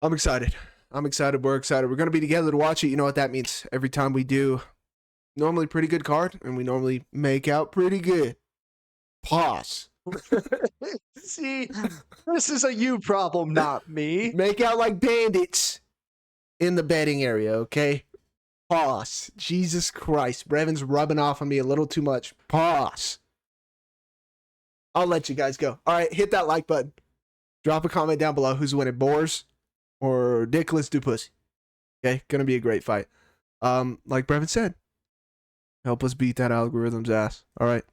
S2: I'm excited. I'm excited. We're excited. We're going to be together to watch it. You know what that means. Every time we do, normally pretty good card, and we normally make out pretty good. Pause.
S1: See, this is a you problem, not me.
S2: Make out like bandits in the betting area, okay? Pause. Jesus Christ. Brevin's rubbing off on me a little too much. Pause. I'll let you guys go. All right, hit that like button. Drop a comment down below who's winning, Boars or Dickless Dupussy. Okay, gonna be a great fight. Like Brevin said, help us beat that algorithm's ass. All right.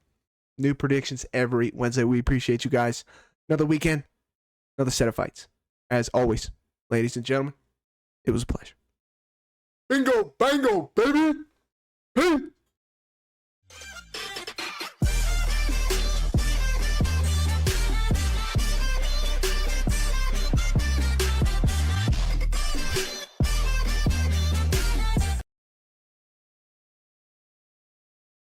S2: New predictions every Wednesday. We appreciate you guys. Another weekend, another set of fights. As always, ladies and gentlemen, it was a pleasure. Bingo, bango, baby. Hey.